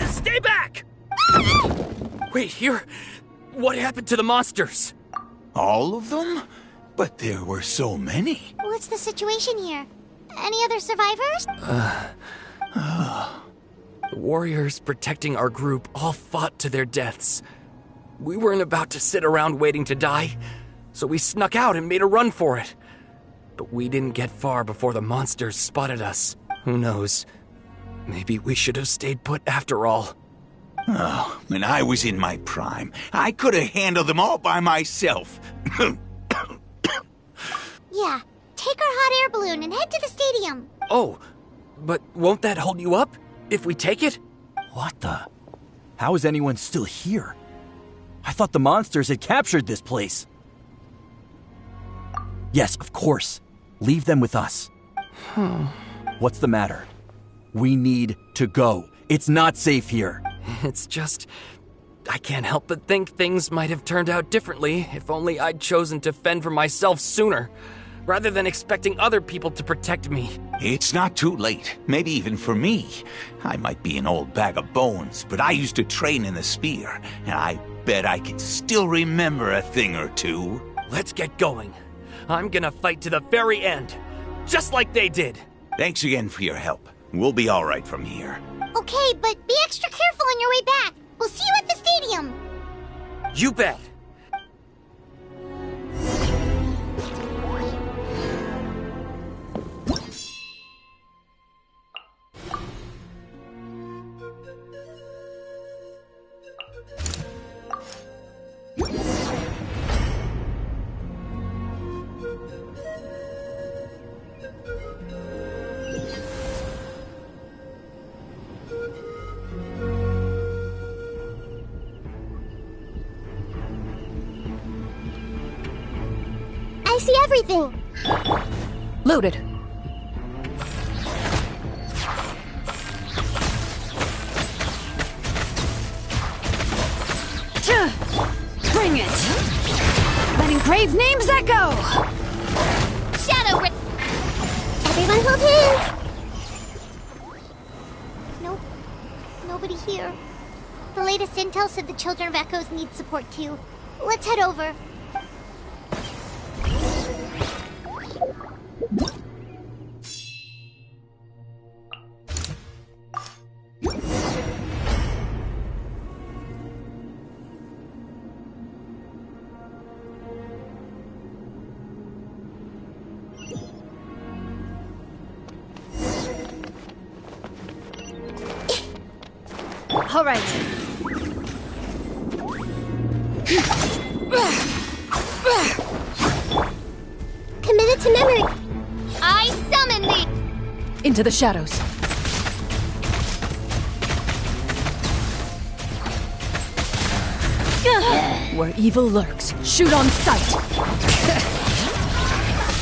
Stay back! Wait, here? What happened to the monsters? All of them? But there were so many. What's the situation here? Any other survivors? The warriors protecting our group all fought to their deaths. We weren't about to sit around waiting to die, so we snuck out and made a run for it. But we didn't get far before the monsters spotted us. Who knows? Maybe we should have stayed put after all. Oh, when I was in my prime, I could have handled them all by myself. Yeah, take our hot air balloon and head to the stadium. Oh, but won't that hold you up if we take it? What the? How is anyone still here? I thought the monsters had captured this place. Yes, of course. Leave them with us. What's the matter? We need to go. It's not safe here. It's just... I can't help but think things might have turned out differently if only I'd chosen to fend for myself sooner, rather than expecting other people to protect me. It's not too late. Maybe even for me. I might be an old bag of bones, but I used to train in the spear, and I bet I can still remember a thing or two. Let's get going. I'm gonna fight to the very end, just like they did. Thanks again for your help. We'll be all right from here. Okay, but be extra careful on your way back. We'll see you at the stadium. You bet. I see everything. Loaded. Bring it! Let engraved names echo! Shadow Ri- Everyone hold hands! Nope. Nobody here. The latest intel said the Children of Echoes need support too. Let's head over. All right. Committed to memory. I summon thee. Into the shadows. Where evil lurks, shoot on sight.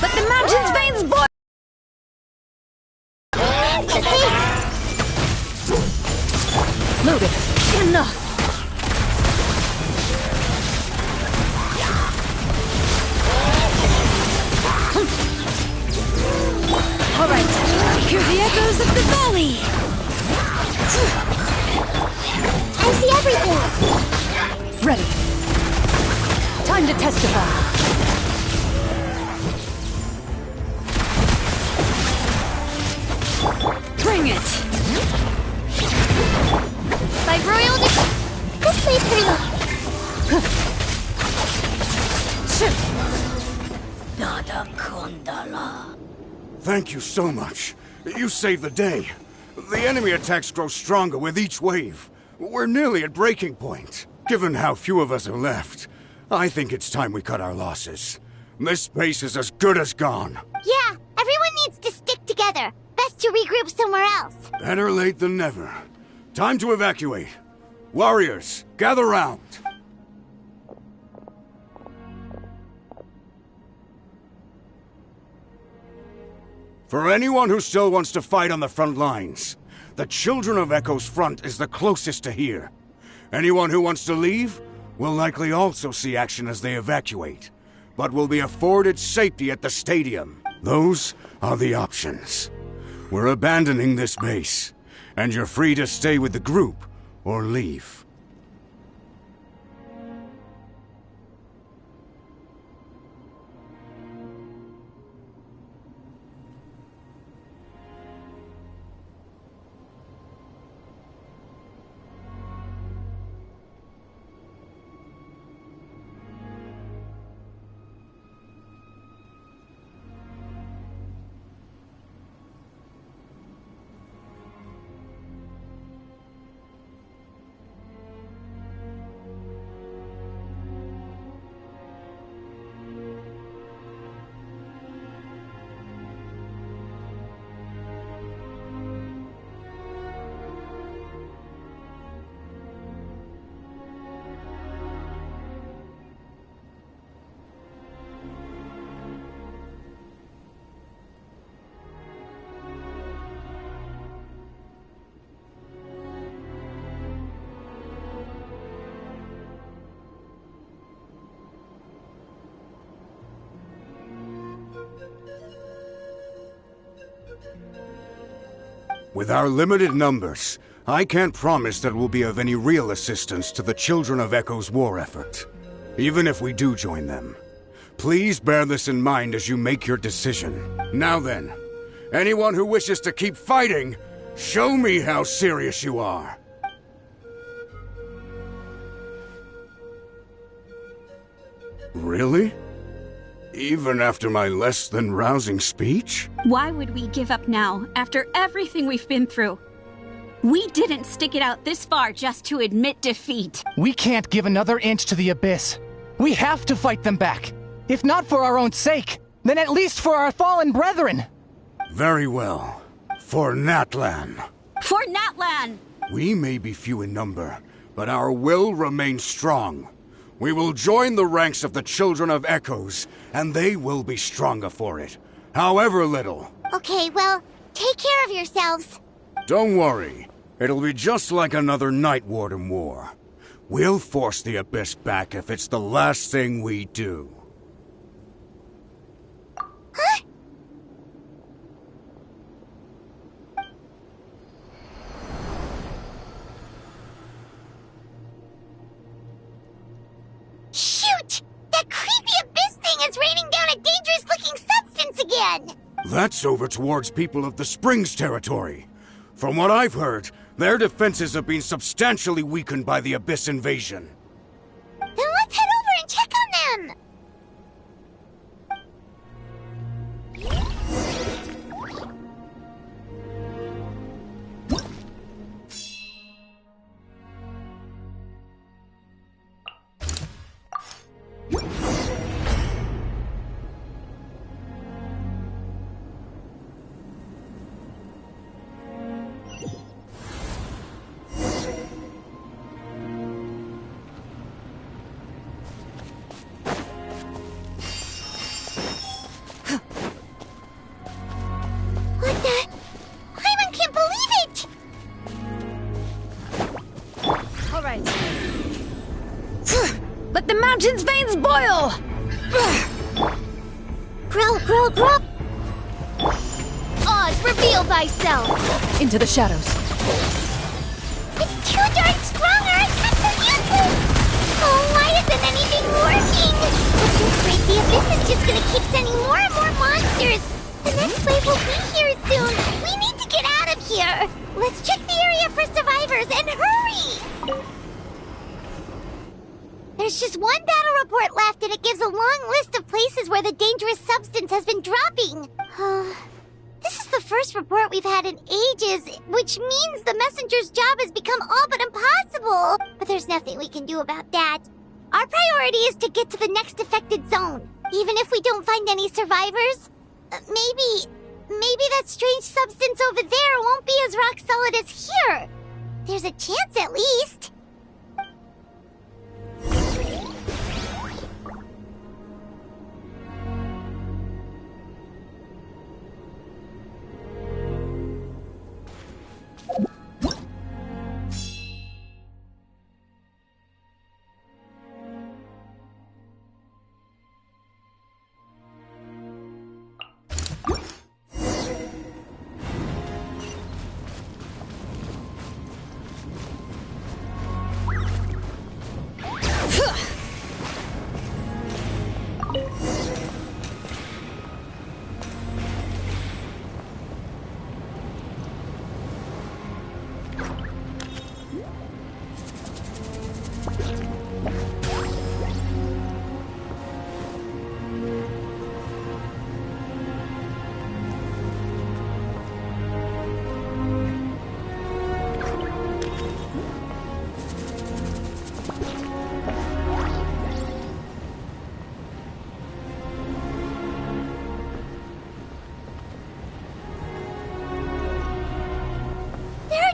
Let the mountain's veins boil! Loaded. Enough! All right, hear the echoes of the valley! I see everything! Ready. Time to testify. Bring it! By royal this way, pretty. Nada Kundala. Thank you so much. You saved the day. The enemy attacks grow stronger with each wave. We're nearly at breaking point. Given how few of us are left, I think it's time we cut our losses. This base is as good as gone. Yeah, everyone needs to stick together. Best to regroup somewhere else. Better late than never. Time to evacuate. Warriors, gather round. For anyone who still wants to fight on the front lines, the Children of Echo's front is the closest to here. Anyone who wants to leave will likely also see action as they evacuate, but will be afforded safety at the stadium. Those are the options. We're abandoning this base, and you're free to stay with the group or leave. With our limited numbers, I can't promise that we'll be of any real assistance to the Children of Echo's war effort. Even if we do join them. Please bear this in mind as you make your decision. Now then, anyone who wishes to keep fighting, show me how serious you are. Really? Even after my less than rousing speech? Why would we give up now, after everything we've been through? We didn't stick it out this far just to admit defeat. We can't give another inch to the Abyss. We have to fight them back. If not for our own sake, then at least for our fallen brethren. Very well. For Natlan. For Natlan! We may be few in number, but our will remains strong. We will join the ranks of the Children of Echoes, and they will be stronger for it, however little. Okay, well, take care of yourselves. Don't worry. It'll be just like another Night Warden war. We'll force the Abyss back if it's the last thing we do. Huh? Shoot! That creepy Abyss thing is raining down a dangerous-looking substance again! That's over towards people of the Springs territory. From what I've heard, their defenses have been substantially weakened by the Abyss invasion. Then let's head over and check on them! Let the mountain's veins boil! Growl, growl, growl! Oz, reveal thyself! Into the shadows. It's too darn strong, our attacks are useless! Oh, why isn't anything working? At this rate, the Abyss is just gonna keep sending more and more monsters! The next wave will be here soon! We need to get out of here! Let's check the area for survivors, and hurry! There's just one battle report left, and it gives a long list of places where the dangerous substance has been dropping. This is the first report we've had in ages, which means the messenger's job has become all but impossible. But there's nothing we can do about that. Our priority is to get to the next affected zone. Even if we don't find any survivors, maybe that strange substance over there won't be as rock solid as here. There's a chance at least.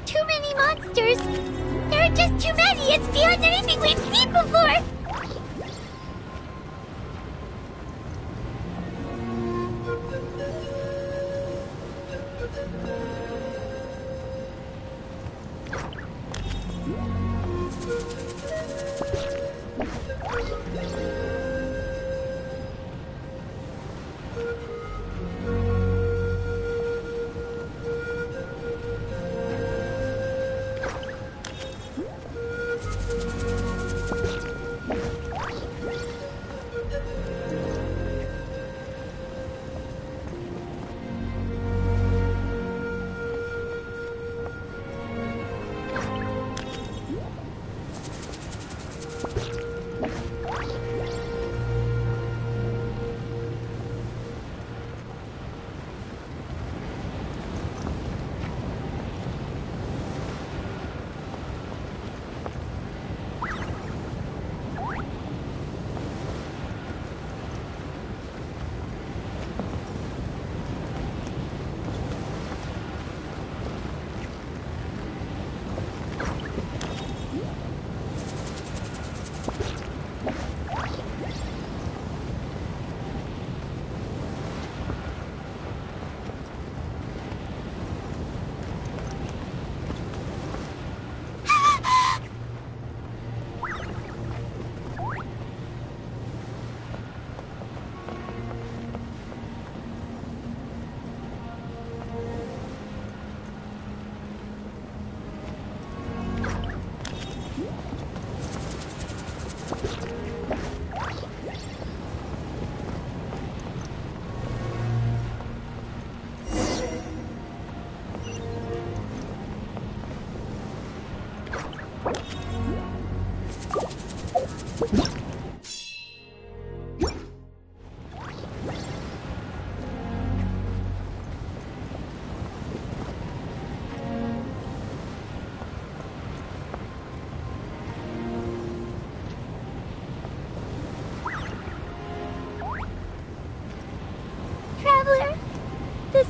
Too many monsters! There are just too many! It's beyond anything we've seen before!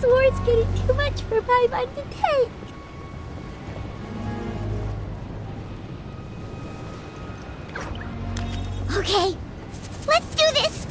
This war's getting too much for Paimon to take. Okay, let's do this!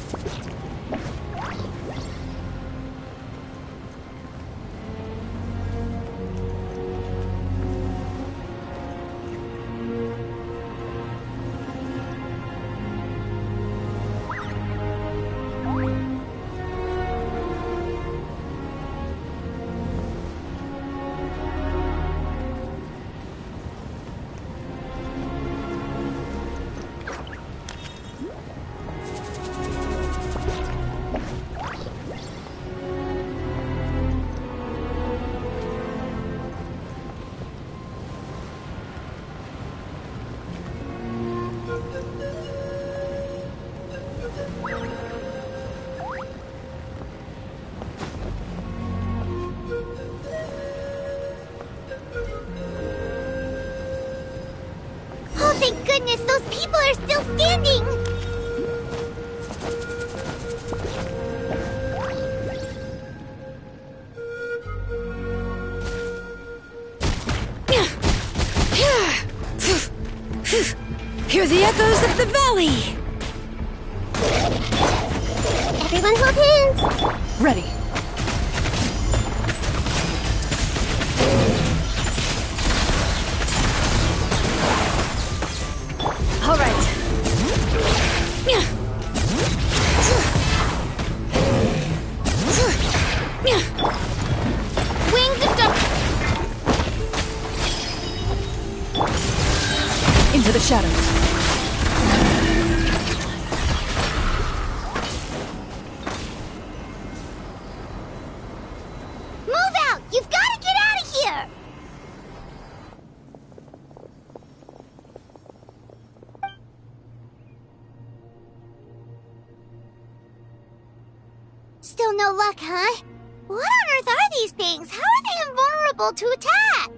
Thank goodness, those people are still standing! Hear the echoes of the valley! Everyone hold hands! Ready. All right. Wings of Dawn! Into the shadows. Move out! You've got to get out of here! Still no luck, huh? What on earth are these things? How are they invulnerable to attack?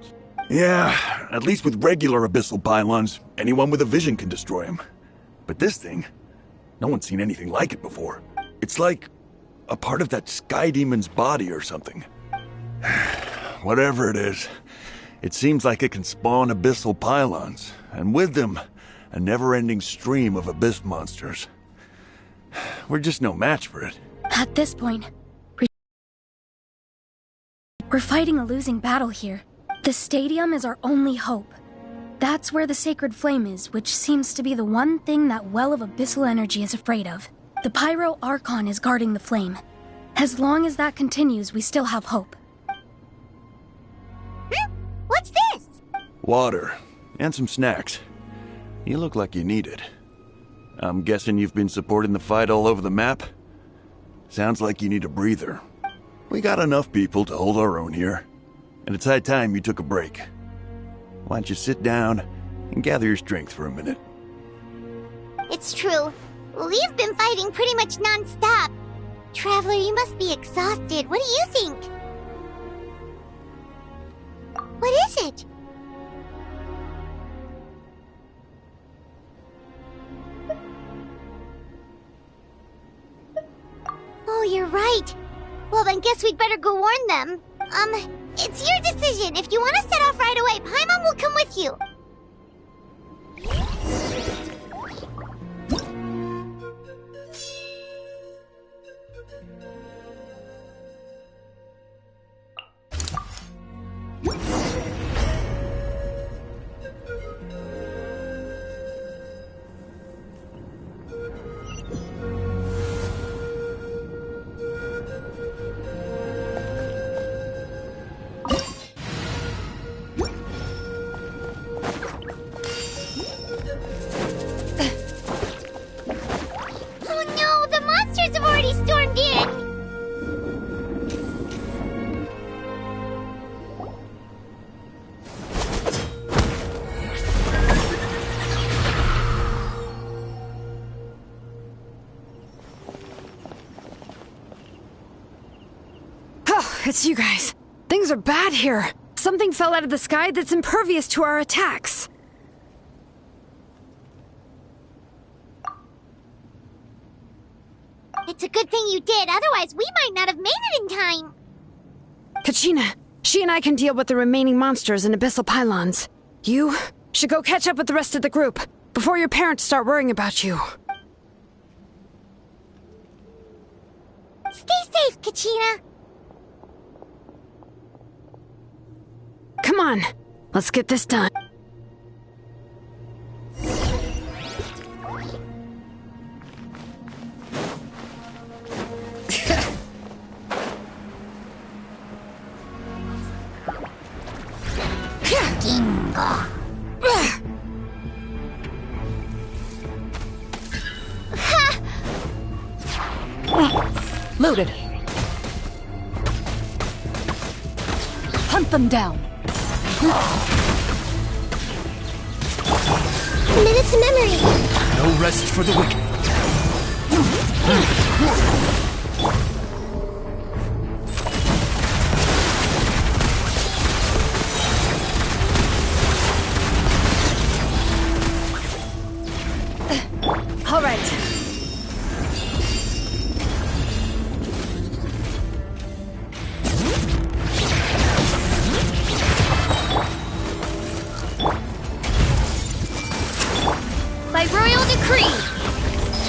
Yeah, at least with regular abyssal pylons, anyone with a vision can destroy them. But this thing, no one's seen anything like it before. It's like a part of that sky demon's body or something. Whatever it is, it seems like it can spawn abyssal pylons, and with them, a never-ending stream of abyss monsters. We're just no match for it. At this point, we're fighting a losing battle here. The stadium is our only hope. That's where the sacred flame is, which seems to be the one thing that well of abyssal energy is afraid of. The Pyro Archon is guarding the flame. As long as that continues, we still have hope. What's this? Water, and some snacks. You look like you need it. I'm guessing you've been supporting the fight all over the map? Sounds like you need a breather. We got enough people to hold our own here. And it's high time you took a break. Why don't you sit down and gather your strength for a minute? It's true. We've been fighting pretty much non-stop. Traveler, you must be exhausted. What do you think? What is it? Oh, you're right. Well, then guess we'd better go warn them. It's your decision. If you want to set off right away, Paimon will come with you. It's you guys. Things are bad here. Something fell out of the sky that's impervious to our attacks. It's a good thing you did, otherwise we might not have made it in time. Kachina, she and I can deal with the remaining monsters and abyssal pylons. You should go catch up with the rest of the group before your parents start worrying about you. Stay safe, Kachina. Come on, let's get this done. Loaded. Hunt them down. Minute to memory. No rest for the wicked. All right. By royal decree.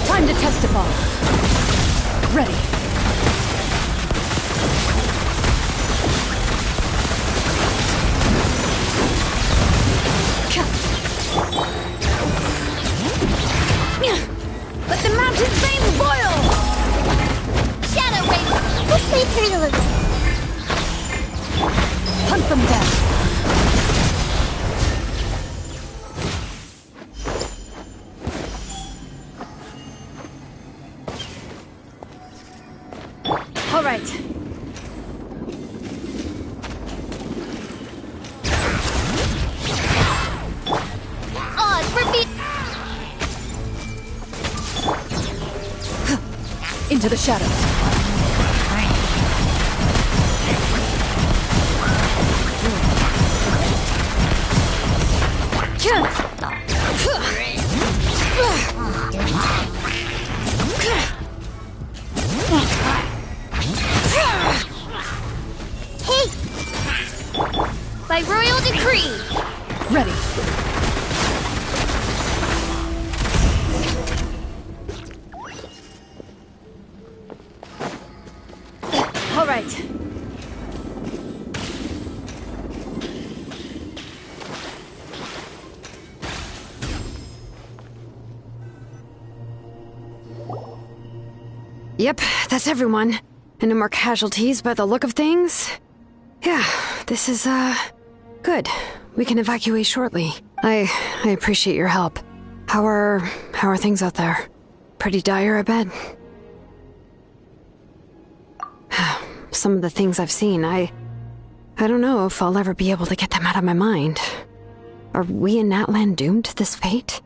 Time to testify. Ready. Let the mountain's veins boil! Shadow Race. This may turn a little. Hunt them down. All right. Oz, repeat. Into the shadows. Hey! By royal decree. Ready. All right. Yep, that's everyone. And no more casualties by the look of things. Yeah, this is, good. We can evacuate shortly. I appreciate your help. How are things out there? Pretty dire, I bet. Some of the things I've seen, I don't know if I'll ever be able to get them out of my mind. Are we in Natlan doomed to this fate?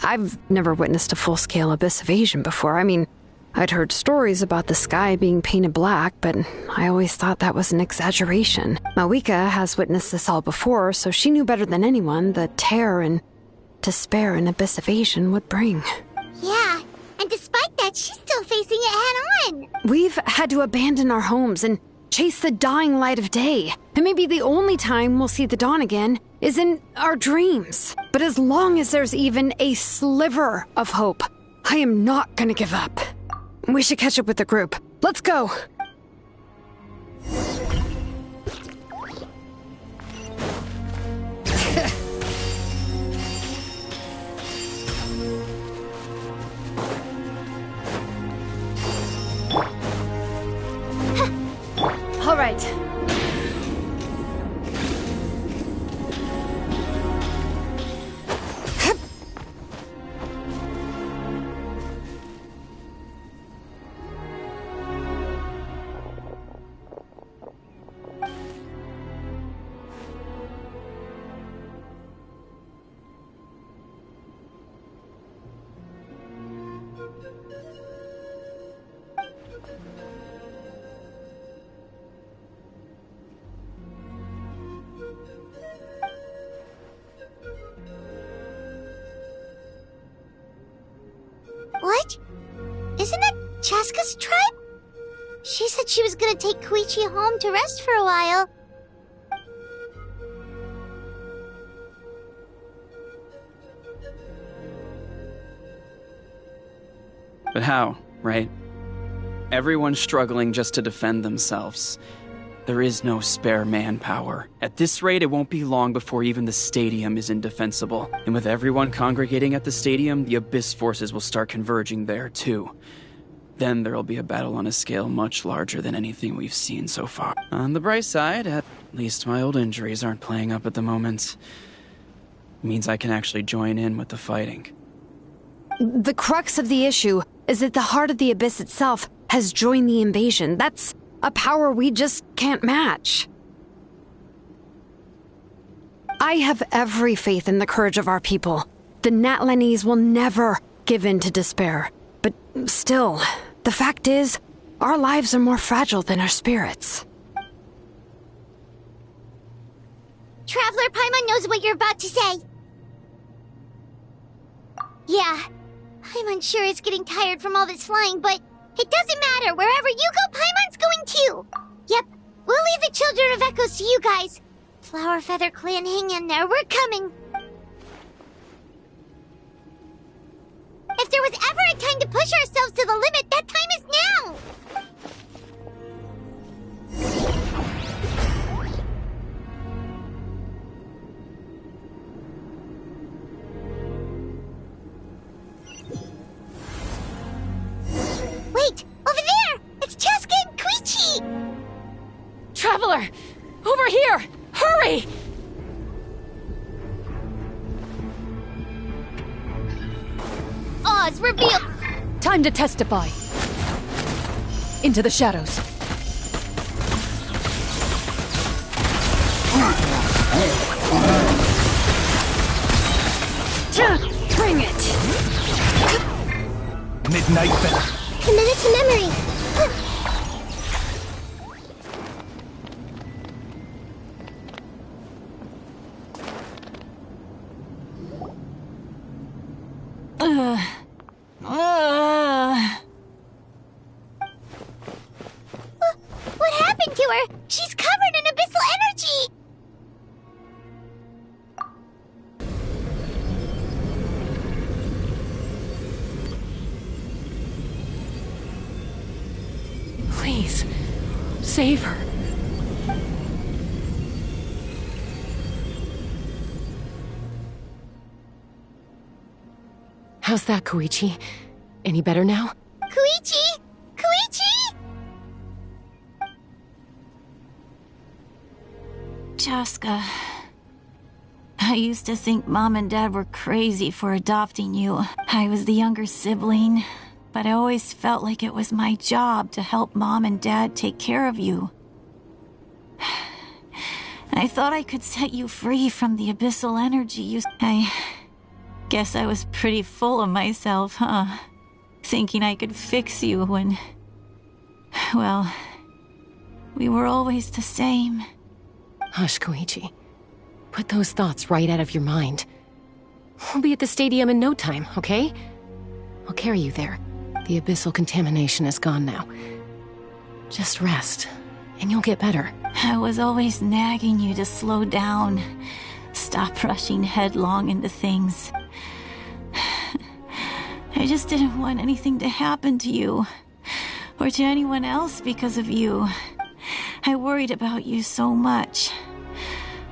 I've never witnessed a full-scale abyss invasion before. I mean, I'd heard stories about the sky being painted black, but I always thought that was an exaggeration. Mawika has witnessed this all before, so she knew better than anyone the terror and despair an abyss invasion would bring. Yeah, and despite that, she's still facing it head-on. We've had to abandon our homes and chase the dying light of day. And maybe the only time we'll see the dawn again is in our dreams. But as long as there's even a sliver of hope, I am not gonna give up. We should catch up with the group. Let's go! All right. What? Isn't that Chaska's tribe? She said she was gonna take Koichi home to rest for a while. But how, right? Everyone's struggling just to defend themselves. There is no spare manpower. At this rate, it won't be long before even the stadium is indefensible. And with everyone congregating at the stadium, the Abyss forces will start converging there, too. Then there'll be a battle on a scale much larger than anything we've seen so far. On the bright side, at least my old injuries aren't playing up at the moment. Means I can actually join in with the fighting. The crux of the issue is that the heart of the Abyss itself has joined the invasion. That's a power we just can't match. I have every faith in the courage of our people. The Natlanese will never give in to despair. But still, the fact is, our lives are more fragile than our spirits. Traveler Paimon knows what you're about to say. Yeah, Paimon's sure is getting tired from all this flying, but it doesn't matter. Wherever you go, Paimon's going too. Yep, we'll leave the Children of Echoes to you guys. Flower Feather Clan, hang in there. We're coming. If there was ever a time to push ourselves to the limit, that time is now! Wait! Over there! It's Cheska and Koichi! Traveler! Over here! Hurry! Oz, reveal! Time to testify. Into the shadows. Bring it! Midnight Feather. Committed to memory. What happened to her? She's covered in abyssal energy! Please, save her. How's that, Koichi? Any better now? Koichi! Koichi! Cheska, I used to think Mom and Dad were crazy for adopting you. I was the younger sibling, but I always felt like it was my job to help Mom and Dad take care of you. I thought I could set you free from the abyssal energy you... I guess I was pretty full of myself, huh? Thinking I could fix you when... Well, we were always the same. Hush, Koichi. Put those thoughts right out of your mind. We'll be at the stadium in no time, okay? I'll carry you there. The abyssal contamination is gone now. Just rest, and you'll get better. I was always nagging you to slow down. Stop rushing headlong into things. I just didn't want anything to happen to you. Or to anyone else because of you. I worried about you so much.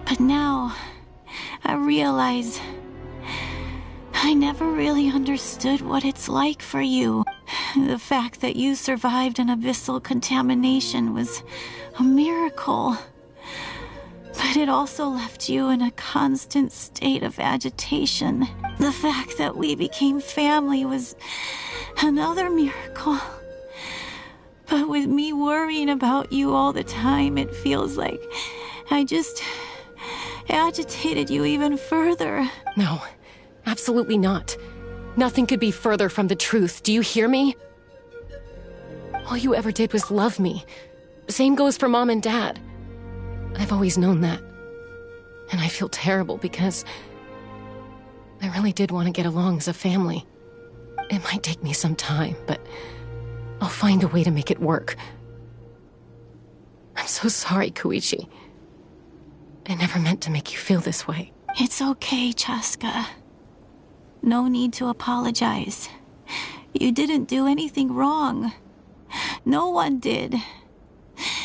But now, I realize... I never really understood what it's like for you. The fact that you survived an abyssal contamination was a miracle. But it also left you in a constant state of agitation. The fact that we became family was another miracle. But with me worrying about you all the time, it feels like I just agitated you even further. No, absolutely not. Nothing could be further from the truth. Do you hear me? All you ever did was love me. Same goes for Mom and Dad. I've always known that. And I feel terrible because I really did want to get along as a family. It might take me some time, but I'll find a way to make it work. I'm so sorry, Koichi. I never meant to make you feel this way. It's okay, Chaska. No need to apologize. You didn't do anything wrong. No one did.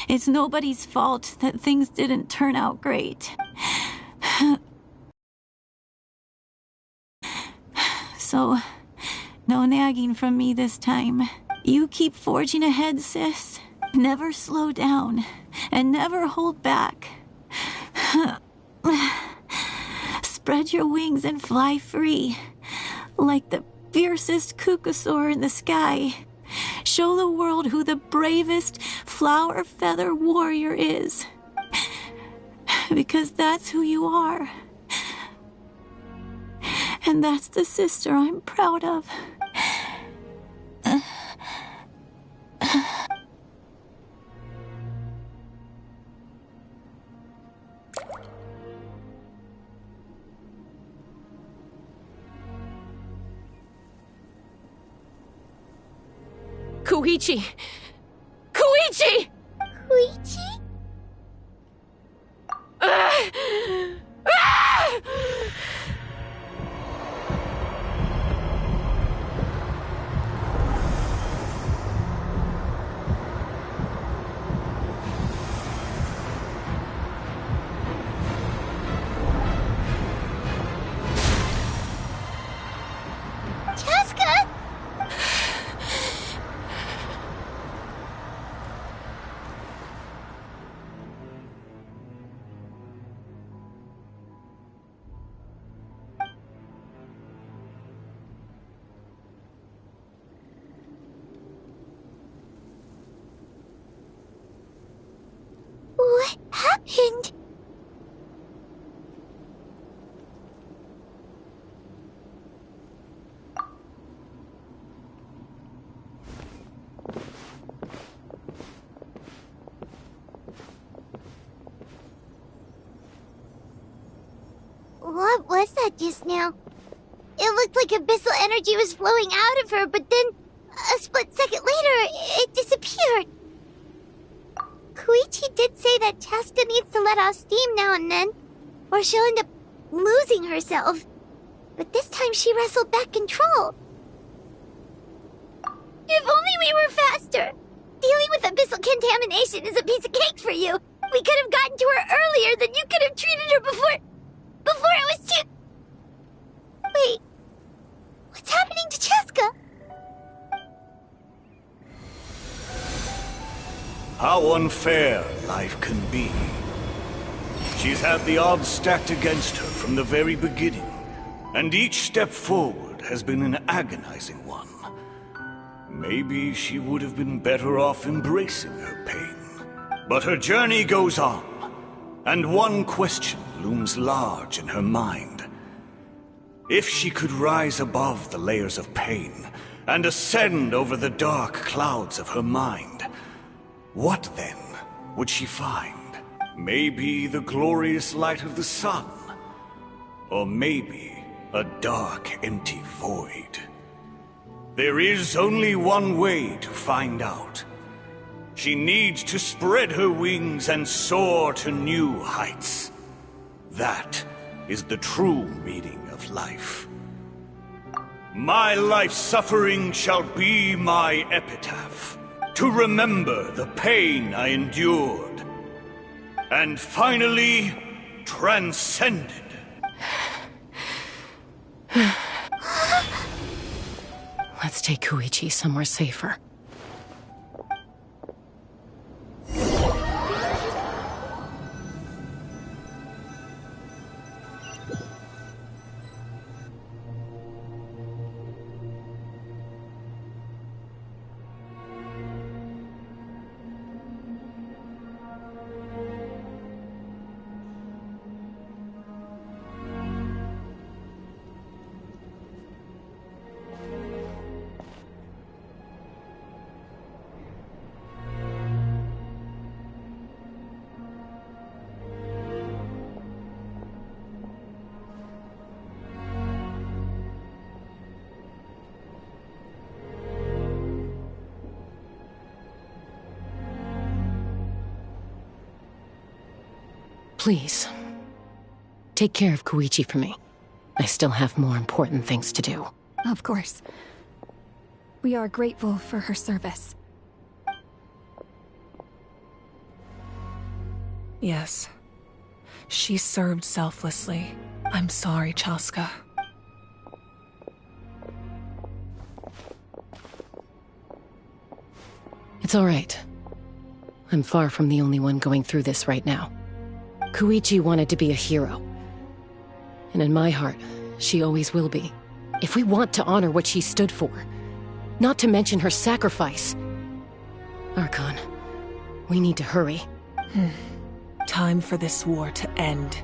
It's nobody's fault that things didn't turn out great. So, no nagging from me this time. You keep forging ahead, sis. Never slow down, and never hold back. Spread your wings and fly free, like the fiercest kukasaur in the sky. Show the world who the bravest flower feather warrior is. Because that's who you are. And that's the sister I'm proud of. Koichi! Koichi! Koichi? Chaska? What happened? What was that just now? It looked like abyssal energy was flowing out of her, but then a split second later, it disappeared. Koichi did say that Chaska needs to let off steam now and then, or she'll end up losing herself. But this time she wrestled back control. If only we were faster! Dealing with abyssal contamination is a piece of cake for you. We could have gotten to her earlier, then you could have treated her before it was too... Wait, what's happening to Chaska? How unfair life can be. She's had the odds stacked against her from the very beginning, and each step forward has been an agonizing one. Maybe she would have been better off embracing her pain. But her journey goes on, and one question looms large in her mind. If she could rise above the layers of pain and ascend over the dark clouds of her mind, what then would she find? Maybe the glorious light of the sun, or maybe a dark, empty void. There is only one way to find out. She needs to spread her wings and soar to new heights. That is the true meaning of life. My life's suffering shall be my epitaph, to remember the pain I endured, and finally transcended. Let's take Koichi somewhere safer. Please, take care of Koichi for me. I still have more important things to do. Of course. We are grateful for her service. Yes. She served selflessly. I'm sorry, Chaska. It's all right. I'm far from the only one going through this right now. Koichi wanted to be a hero. And in my heart, she always will be. If we want to honor what she stood for, not to mention her sacrifice. Archon, we need to hurry. Time for this war to end.